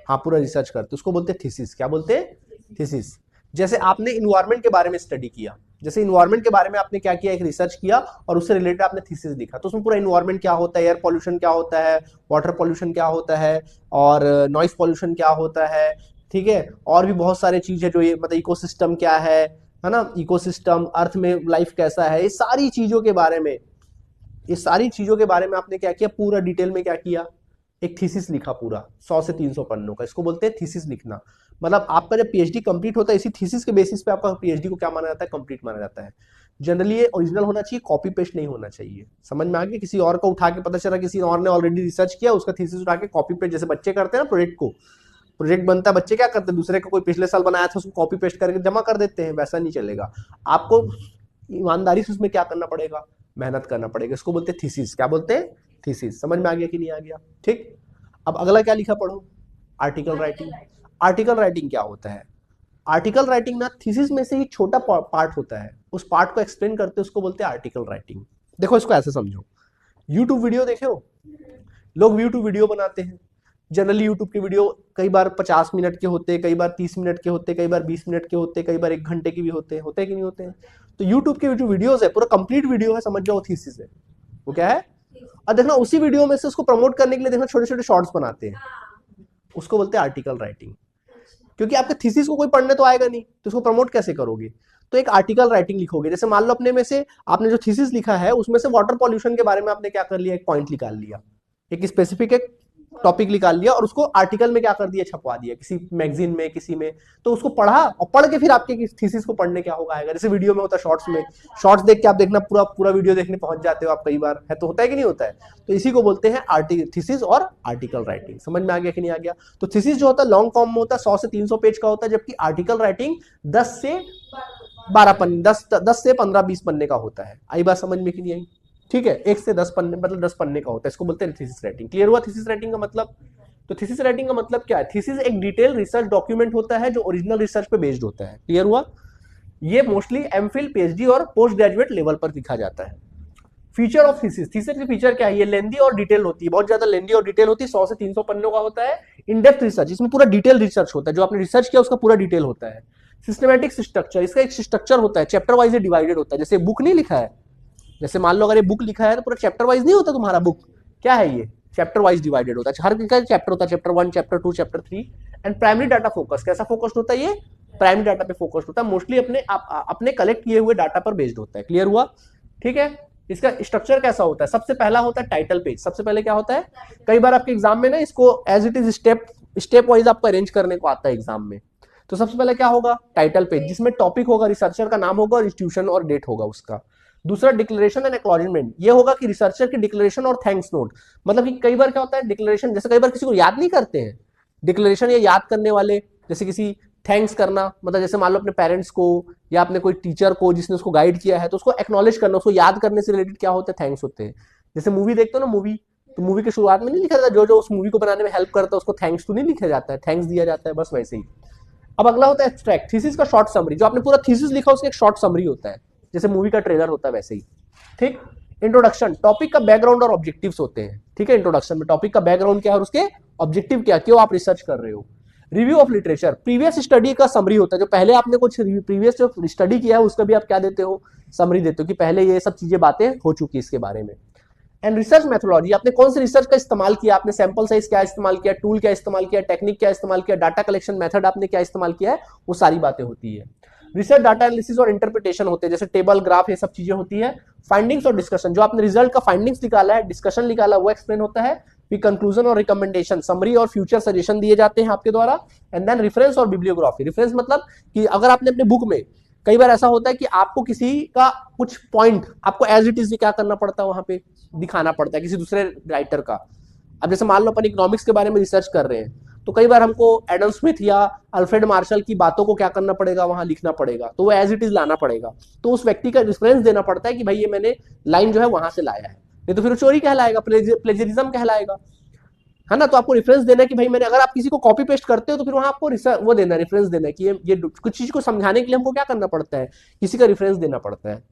हाँ, पूरा रिसर्च करते, उसको बोलते हैं थीसिस। क्या बोलते हैं? थीसिस। जैसे आपने इन्वायरमेंट के बारे में स्टडी किया, जैसे इन्वायरमेंट के बारे में आपने क्या किया, एक रिसर्च किया और उससे रिलेटेड आपने थीसिस लिखा, तो उसमें पूरा इन्वायरमेंट क्या होता है, एयर पॉल्यूशन क्या होता है, वाटर पॉल्यूशन क्या होता है, और नॉइस पॉल्यूशन क्या होता है, ठीक है, और भी बहुत सारे चीज है जो ये मतलब इकोसिस्टम क्या है ना, इकोसिस्टम, अर्थ में लाइफ कैसा है, ये सारी चीजों के बारे में, ये सारी चीजों के बारे में आपने क्या किया, पूरा डिटेल में क्या किया, एक थीसिस लिखा पूरा 100 से 300 पन्नों का। इसको बोलते हैं थीसिस लिखना। मतलब आपका जब पीएचडी कंप्लीट होता है, इसी थीसिस के बेसिस पे आपका पीएचडी को क्या माना जाता है, कंप्लीट माना जाता है। जनरली ये ओरिजिनल होना चाहिए, कॉपी पेस्ट नहीं होना चाहिए। समझ में आ गया? किसी और का उठा के, पता चला किसी और ने ऑलरेडी रिसर्च किया, उसका थीसिस उठा के कॉपी पेस्ट, जैसे बच्चे करते हैं ना प्रोजेक्ट को, प्रोजेक्ट बनता है, बच्चे क्या करते हैं, दूसरे का कोई पिछले साल बनाया था उसको कॉपी पेस्ट करके जमा कर देते हैं। वैसा नहीं चलेगा, आपको ईमानदारी से उसमें क्या करना पड़ेगा, मेहनत करना पड़ेगा। इसको बोलते हैं थीसिस। क्या बोलते हैं? थीसिस। समझ में आ गया कि नहीं आ गया? ठीक। अब अगला क्या लिखा पढ़ो, आर्टिकल राइटिंग। आर्टिकल राइटिंग क्या होता है? आर्टिकल राइटिंग ना थीसिस में से ही छोटा पार्ट होता है, उस पार्ट को एक्सप्लेन करते हैं, उसको बोलते हैं आर्टिकल राइटिंग। देखो इसको ऐसे समझो, यूट्यूब वीडियो देखे हो, लोग यूट्यूब वीडियो बनाते हैं। जनरली यूट्यूब के वीडियो कई बार 50 मिनट के होते हैं, कई बार 30 मिनट के होते हैं, कई बार 20 मिनट के होते हैं, कई बार 1 घंटे के भी होते हैं कि नहीं होते हैं? तो यूट्यूब के जो वीडियोस है, पूरा कंप्लीट वीडियो है, समझ जाओ थीसिस है। वो क्या है? और देखना उसी वीडियो में से उसको प्रमोट करने के लिए देखना छोटे छोटे शॉर्ट्स बनाते हैं, उसको बोलते हैं आर्टिकल राइटिंग। क्योंकि आपके थीसिस को कोई पढ़ने तो आएगा नहीं, तो उसको प्रमोट कैसे करोगे? तो एक आर्टिकल राइटिंग लिखोगे। जैसे मान लो अपने में से आपने जो थीसिस लिखा है उसमें से वाटर पॉल्यूशन के बारे में आपने क्या कर लिया, एक पॉइंट निकाल लिया, एक स्पेसिफिक एक टॉपिक निकाल लिया और उसको आर्टिकल में क्या कर दिया, छपवा दिया किसी मैगजीन में, किसी में। तो उसको पढ़ा और पढ़ के फिर आपके थीसिस को पढ़ने क्या होगा आएगा। जैसे वीडियो में होता है शॉर्ट्स में, शॉर्ट्स देख के आप देखना पूरा पूरा वीडियो देखने पहुंच जाते हो आप कई बार, है तो होता है कि नहीं होता है? तो इसी को बोलते हैं थीसिस और आर्टिकल राइटिंग। समझ में आ गया कि नहीं आ गया? तो थीसिस जो होता है लॉन्ग फॉर्म में होता है, 100 से 300 पेज का होता है, जबकि आर्टिकल राइटिंग 10 से 12 पन्ने, 10 से 15-20 पन्ने का होता है। आई बात समझ में कि नहीं आई? ठीक है, 1 से 10 पन्ने मतलब 10 पन्ने का होता है, इसको बोलते हैं थीसिस राइटिंग। क्लियर हुआ थीसिस राइटिंग का मतलब? तो थीसिस राइटिंग का मतलब क्या है? थीसिस एक डिटेल रिसर्च डॉक्यूमेंट होता है जो ओरिजिनल रिसर्च पे बेस्ड होता है। क्लियर हुआ? ये मोस्टली एमफिल, पीएचडी और पोस्ट ग्रेजुएट लेवल पर लिखा जाता है। फीचर ऑफ थीसिस, थीसिस की फीचर क्या है? ये लेंदी और डिटेल होती है, बहुत ज्यादा लेंदी और डिटेल होती है, 100 से 300 पन्नों का होता है। इन डेप्थ रिसर्च, इसमें पूरा डिटेल रिसर्च होता है, जो आपने रिसर्च किया उसका पूरा डिटेल होता है। सिस्टमैटिक स्ट्रक्चर, इसका एक स्ट्रक्चर होता है, चैप्टर वाइज डिवाइडेड होता है। जैसे बुक नहीं लिखा है, जैसे मान लो अगर ये बुक लिखा है तो पूरा चैप्टर वाइज नहीं होता तुम्हारा बुक, क्या है ये? चैप्टर वाइज डिवाइडेड होता है। हर का चैप्टर होता है, chapter 1, chapter 2, chapter 3। And primary data focus, कैसा फोकस्ड होता है ये? प्राइमरी डाटा पे फोकस्ड होता है, मोस्टली अपने कलेक्ट किए हुए डाटा पर बेस्ड होता है। क्लियर हुआ? ठीक है। इसका स्ट्रक्चर कैसा होता है? सबसे पहला होता है टाइटल पेज। सबसे पहले क्या होता है, कई बार आपके एग्जाम में ना इसको as it is step wise आपको अरेंज करने को आता है एग्जाम में। तो सबसे पहले क्या होगा, टाइटल पेज, जिसमें टॉपिक होगा, रिसर्चर का नाम होगा और इंस्टीट्यूशन और डेट होगा उसका। दूसरा डिक्लेरेशन एंड एक्नॉलेजमेंट, ये होगा कि रिसर्चर की डिक्लेरेशन और थैंक्स नोट। मतलब कि कई बार क्या होता है डिक्लेरेशन, जैसे कई बार किसी को याद नहीं करते हैं डिक्लेरेशन, ये याद करने वाले, जैसे किसी थैंक्स करना, मतलब जैसे मान लो अपने पेरेंट्स को या अपने कोई टीचर को जिसने उसको गाइड किया है, तो उसको एक्नॉलेज करना, उसको याद करने से रिलेटेड क्या होते हैं, थैंक्स होते हैं। जैसे मूवी देखते हो ना, मूवी, तो मूवी के शुरुआत में नहीं लिखा जाता जो जो उस मूवी को बनाने में हेल्प करता है उसको थैंक्स तो नहीं लिखा जाता है, थैंक्स दिया जाता है, बस वैसे ही। अब अगला होता है एब्स्ट्रैक्ट, थीसिस का शॉर्ट समरी, जो आपने पूरा थीसिस लिखा उसका एक शॉर्ट समरी होता है, जैसे मूवी का ट्रेलर होता है वैसे ही। ठीक। इंट्रोडक्शन, टॉपिक का बैकग्राउंड और ऑब्जेक्टिव्स होते हैं। ठीक है, इंट्रोडक्शन में टॉपिक का बैकग्राउंड क्या है और उसके ऑब्जेक्टिव क्या, क्यों आप रिसर्च कर रहे हो। Review of literature, previous study का समरी होता है, जो पहले आपने कुछ प्रीवियस जो स्टडी किया है उसका भी आप क्या देते हो, समरी देते हो कि पहले ये सब चीजें बातें हो चुकी इसके बारे में। एंड रिसर्च मेथोडोलॉजी, आपने कौन सी रिसर्च का इस्तेमाल किया, आपने सैंपल साइज क्या इस्तेमाल किया, टूल क्या इस्तेमाल किया, टेक्निक क्या इस्तेमाल किया, डाटा कलेक्शन मेथड आपने क्या इस्तेमाल किया है, वो सारी बातें होती है। रिसर्च डाटा एनालिसिस और इंटरप्रिटेशन होते हैं, जैसे टेबल ग्राफ ये सब चीजें होती है। फाइंडिंग्स और डिस्कशन, जो आपने रिजल्ट का फाइंडिंग्स निकाला है, डिस्कशन निकाला, वो एक्सप्लेन होता है। फिर कंक्लूजन और रिकमेंडेशन, समरी और फ्यूचर सजेशन दिए जाते हैं आपके द्वारा। एंड देन रेफरेंस और बिब्लियोग्राफी, रेफरेंस मतलब कि अगर आपने अपने बुक में, कई बार ऐसा होता है कि आपको किसी का कुछ पॉइंट आपको एज इट इज क्या करना पड़ता है, वहां पे दिखाना पड़ता है किसी दूसरे राइटर का। अब जैसे मान लो अपन इकोनॉमिक्स के बारे में रिसर्च कर रहे हैं, तो कई बार हमको एडम स्मिथ या अल्फ्रेड मार्शल की बातों को क्या करना पड़ेगा, वहां लिखना पड़ेगा, तो वो एज इट इज लाना पड़ेगा। तो उस व्यक्ति का रेफरेंस देना पड़ता है कि भाई ये मैंने लाइन जो है वहां से लाया है, नहीं तो फिर चोरी कहलाएगा, प्लेजरिज्म कहलाएगा, है ना। तो आपको रेफरेंस देना है कि भाई मैंने, अगर आप किसी को कॉपी पेस्ट करते हो तो फिर वहां आपको वो देना है, रेफरेंस देना है कि ये कुछ चीज को समझाने के लिए हमको क्या करना पड़ता है, किसी का रेफरेंस देना पड़ता है,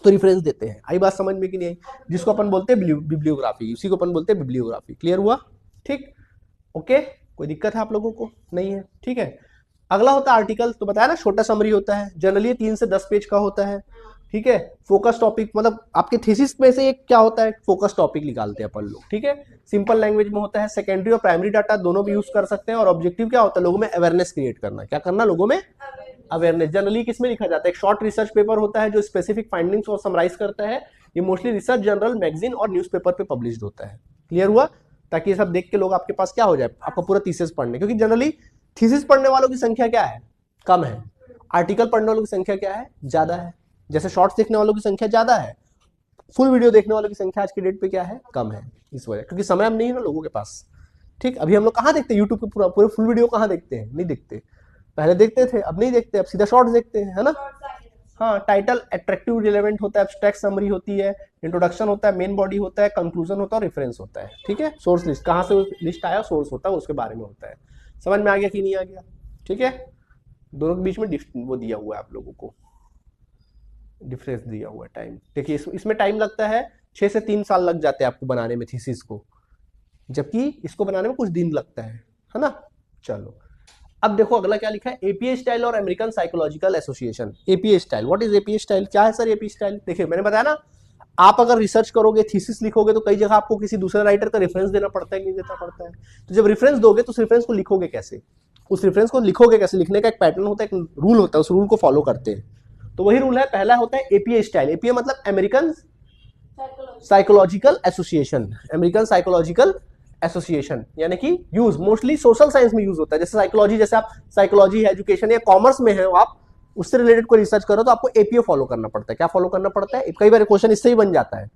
तो रेफरेंस देते हैं। आई बात समझ में कि नहीं आई, जिसको अपन बोलते हैं बिब्लियोग्राफी, उसी को अपन बोलते हैं बिब्लियोग्राफी। क्लियर हुआ? ठीक, ओके, कोई दिक्कत है आप लोगों को? नहीं है, ठीक है। अगला होता है आर्टिकल, तो बताया ना छोटा समरी होता है, जनरली 3 से 10 पेज का होता है, ठीक है। फोकस टॉपिक मतलब आपके थीसिस में से एक क्या होता है, फोकस टॉपिक निकालते हैं अपन लोग, ठीक है। सिंपल लैंग्वेज में होता है, सेकेंडरी और प्राइमरी डाटा दोनों भी यूज कर सकते हैं। और ऑब्जेक्टिव क्या होता है, लोगों में अवेयरनेस क्रिएट करना, क्या करना, लोगों में अवेयरनेस। जनरली किसमें लिखा जाता है, एक शॉर्ट रिसर्च पेपर होता है जो स्पेसिफिक फाइंडिंग्स को समराइज करता है। ये मोस्टली रिसर्च जर्नल, मैगजीन और न्यूज़पेपर पे पब्लिश्ड होता है। क्लियर हुआ? ताकि ये सब देख के लोग आपके पास क्या हो जाए, आपका पूरा थीसिस पढ़ने, क्योंकि जनरली थीसिस पढ़ने वालों की संख्या क्या है, कम है। आर्टिकल पढ़ने वालों की संख्या क्या है, ज्यादा है। जैसे शॉर्ट्स देखने वालों की संख्या ज्यादा है, फुल वीडियो देखने वालों की संख्या आज की डेट पे क्या है, कम है। इस वजह, क्योंकि समय अब नहीं है ना लोगों के पास। ठीक, अभी हम लोग कहाँ देखते हैं यूट्यूब पे पूरे फुल वीडियो कहाँ देखते हैं, नहीं देखते। पहले देखते थे, अब नहीं देखते, अब सीधा शॉर्ट्स देखते हैं, है ना। हाँ, टाइटल अट्रैक्टिव रिलेवेंट होता है, एब्स्ट्रैक्ट समरी होती है, इंट्रोडक्शन होता है, मेन बॉडी होता है, कंक्लूजन होता है और रेफरेंस होता है। ठीक है, सोर्स लिस्ट, कहाँ से लिस्ट आया, सोर्स होता है, उसके बारे में होता है। समझ में आ गया कि नहीं आ गया? ठीक है, दोनों के बीच में वो दिया हुआ है आप लोगों को, डिफरेंस दिया हुआ है। टाइम देखिए, इसमें टाइम लगता है 6 से 3 साल लग जाते हैं आपको बनाने में थीसिस को, जबकि इसको बनाने में कुछ दिन लगता है ना। चलो, अब देखो अगला क्या लिखा है, एपीए स्टाइल और American psychological association. APA style, what is APA style, क्या है सर एपीए स्टाइल? देखिए मैंने बताया ना, आप अगर रिसर्च करोगे, थीसिस लिखोगे, तो कई जगह आपको किसी दूसरे राइटर का रेफरेंस देना पड़ता है कि नहीं देना पड़ता है। तो जब रेफरेंस दोगे तो उस रेफरेंस को लिखोगे कैसे, उस रेफरेंस को लिखोगे कैसे, लिखने का एक पैटर्न होता है, एक रूल होता है, उस रूल को फॉलो करते हैं। तो वही रूल है, पहला होता है एपीए स्टाइल। एपीए मतलब American psychological association, American psychological association, यानी कि यूज मोस्टली सोशल साइंस में यूज होता है। जैसे साइकोलॉजी, जैसे आप साइकोलॉजी है, एजुकेशन या कॉमर्स में है, आप उससे रिलेटेड कोई रिसर्च करो तो आपको एपीए फॉलो करना पड़ता है। क्या फॉलो करना पड़ता है? कई बार क्वेश्चन इससे ही बन जाता है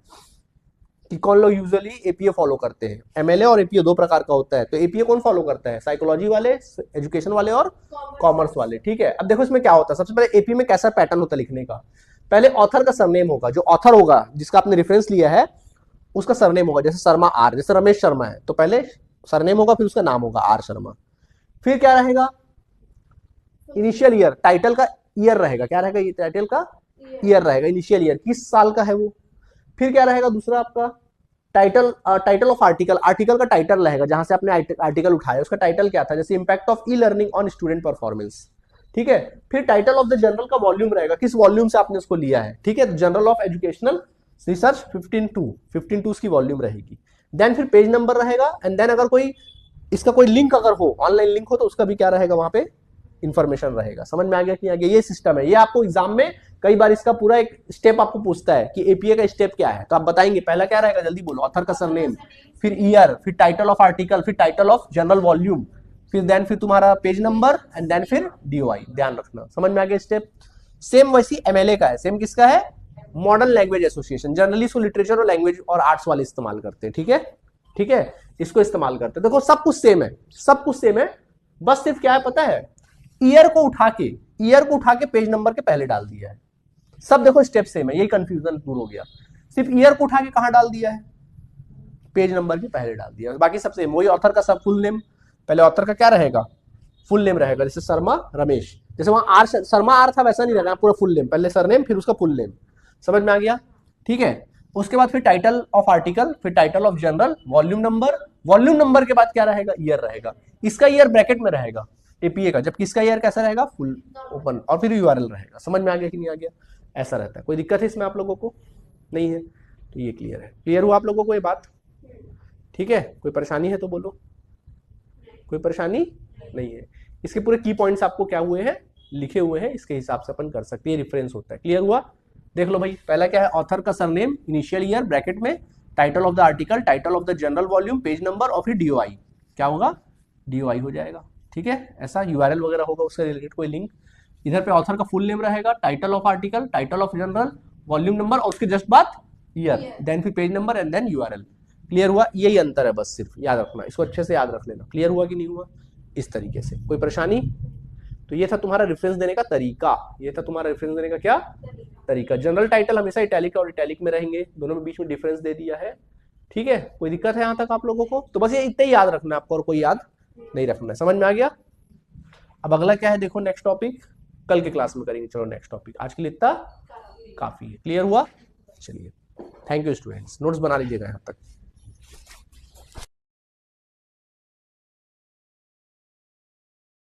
कि कौन लोग यूजुअली एपीए फॉलो करते हैं। एमएलए और एपीए 2 प्रकार का होता है, तो एपीए कौन फॉलो करता है, साइकोलॉजी वाले, एजुकेशन वाले और कॉमर्स वाले। ठीक है, अब देखो इसमें क्या होता है, सबसे पहले एपीए में कैसा पैटर्न होता है लिखने का। पहले ऑथर का सरनेम होगा, जो ऑथर होगा जिसका आपने रेफरेंस लिया है उसका सरनेम होगा। जैसे शर्मा आर, जैसे रमेश शर्मा है तो पहले सरनेम होगा, फिर उसका नाम होगा आर शर्मा। फिर क्या रहेगा, इनिशियल ईयर, टाइटल का ईयर रहेगा, क्या रहेगा, ये टाइटल का ईयर रहेगा, इनिशियल ईयर किस साल का है वो। फिर क्या रहेगा दूसरा आपका, टाइटल ऑफ आर्टिकल, आर्टिकल का टाइटल रहेगा, जहां से आपने आर्टिकल उठाया उसका टाइटल क्या था, जैसे impact of e learning on student performance. ठीक है, फिर टाइटल ऑफ द जर्नल का वॉल्यूम रहेगा, किस वॉल्यूम से आपने उसको लिया है। ठीक है, जर्नल ऑफ एजुकेशनल रिसर्च 15/2 उसकी वॉल्यूम रहेगी। देन फिर पेज नंबर रहेगा, एंड देन अगर कोई इसका कोई लिंक अगर हो, ऑनलाइन लिंक हो, तो उसका भी क्या रहेगा, वहां पे इंफॉर्मेशन रहेगा। समझ में आ गया कि आ गया? ये सिस्टम है, ये आपको एग्जाम में कई बार इसका पूरा एक स्टेप आपको पूछता है कि एपीए का स्टेप क्या है, तो आप बताएंगे पहला क्या रहेगा, जल्दी बोलो, ऑथर का सरनेम, फिर ईयर, फिर टाइटल ऑफ आर्टिकल, फिर टाइटल ऑफ जर्नल वॉल्यूम, फिर तुम्हारा पेज नंबर, एंड देन फिर डीओआई। ध्यान रखना, समझ में आ गया स्टेप। सेम वैसी एमएलए का है, सेम किसका है, मॉडर्न लैंग्वेज एसोसिएशन। जनरली इसको लिटरेचर और लैंग्वेज और आर्ट्स वाले इस्तेमाल करते हैं। ठीक है, ठीक है, इसको इस्तेमाल करते हैं। देखो सब कुछ सेम है, सब कुछ सेम है, बस सिर्फ क्या है पता है, ईयर को उठा के पेज नंबर के पहले डाल दिया है। सब देखो स्टेप सेम है, यही कंफ्यूजन दूर हो गया। सिर्फ ईयर को उठा के कहां डाल दिया है, पेज नंबर के पहले डाल दिया, बाकी सब सेम। वही ऑथर का सब फुल नेम, पहले ऑथर का क्या रहेगा, फुल नेम रहेगा, जैसे शर्मा रमेश, जैसे वहां शर्मा आर था वैसा नहीं रहेगा, पूरा फुल नेम, पहले सरनेम फिर उसका फुल नेम। समझ में आ गया? ठीक है, उसके बाद फिर टाइटल ऑफ आर्टिकल, फिर title of journal, volume number के बाद क्या रहेगा, ईयर रहेगा। इसका ईयर ब्रैकेट में रहेगा एपीए का, जबकि इसका ईयर कैसा रहेगा, फुल ओपन, और फिर यूआरएल रहेगा। समझ में आ गया कि नहीं आ गया? ऐसा रहता है। कोई दिक्कत है इसमें आप लोगों को? नहीं है तो ये क्लियर है। क्लियर हुआ आप लोगों को ये बात? ठीक है, कोई परेशानी है तो बोलो। कोई परेशानी नहीं है। इसके पूरे की पॉइंट्स आपको क्या हुए हैं, लिखे हुए हैं, इसके हिसाब से अपन कर सकते हैं, रेफरेंस होता है। क्लियर हुआ? देख लो भाई, पहला क्या है, ऑथर का सरनेम, इनिशियल ईयर ब्रैकेट में, title of the article, title of the journal volume, page number, और फिर डीओआई। क्या होगा? डीओआई हो जाएगा। ठीक है, ऐसा यूआरएल वगैरह होगा, उससे रिलेटेड कोई लिंक। इधर पे ऑथर का फुल नेम रहेगा, title of article, title of journal, volume number, और उसके जस्ट बाद ईयर, देन फिर page number and then URL. Clear हुआ? यही अंतर है बस, सिर्फ याद रखना, इसको अच्छे से याद रख लेना। क्लियर हुआ कि नहीं हुआ? इस तरीके से। कोई परेशानी? तो ये था तुम्हारा रेफरेंस देने का तरीका, ये था तुम्हारा रेफरेंस देने का क्या तरीका। जनरल टाइटल हमेशा इटैलिक और इटैलिक में रहेंगे, दोनों में बीच में डिफरेंस दे दिया है। ठीक है, कोई दिक्कत है यहाँ तक आप लोगों को? तो बस ये इतना ही याद रखना है आपको, और कोई याद नहीं रखना है। समझ में आ गया? अब अगला क्या है देखो, नेक्स्ट टॉपिक कल के क्लास में करेंगे। चलो नेक्स्ट टॉपिक, आज के लिए इतना काफी है। क्लियर हुआ? चलिए, थैंक यू स्टूडेंट्स, नोट्स बना लीजिएगा यहाँ तक।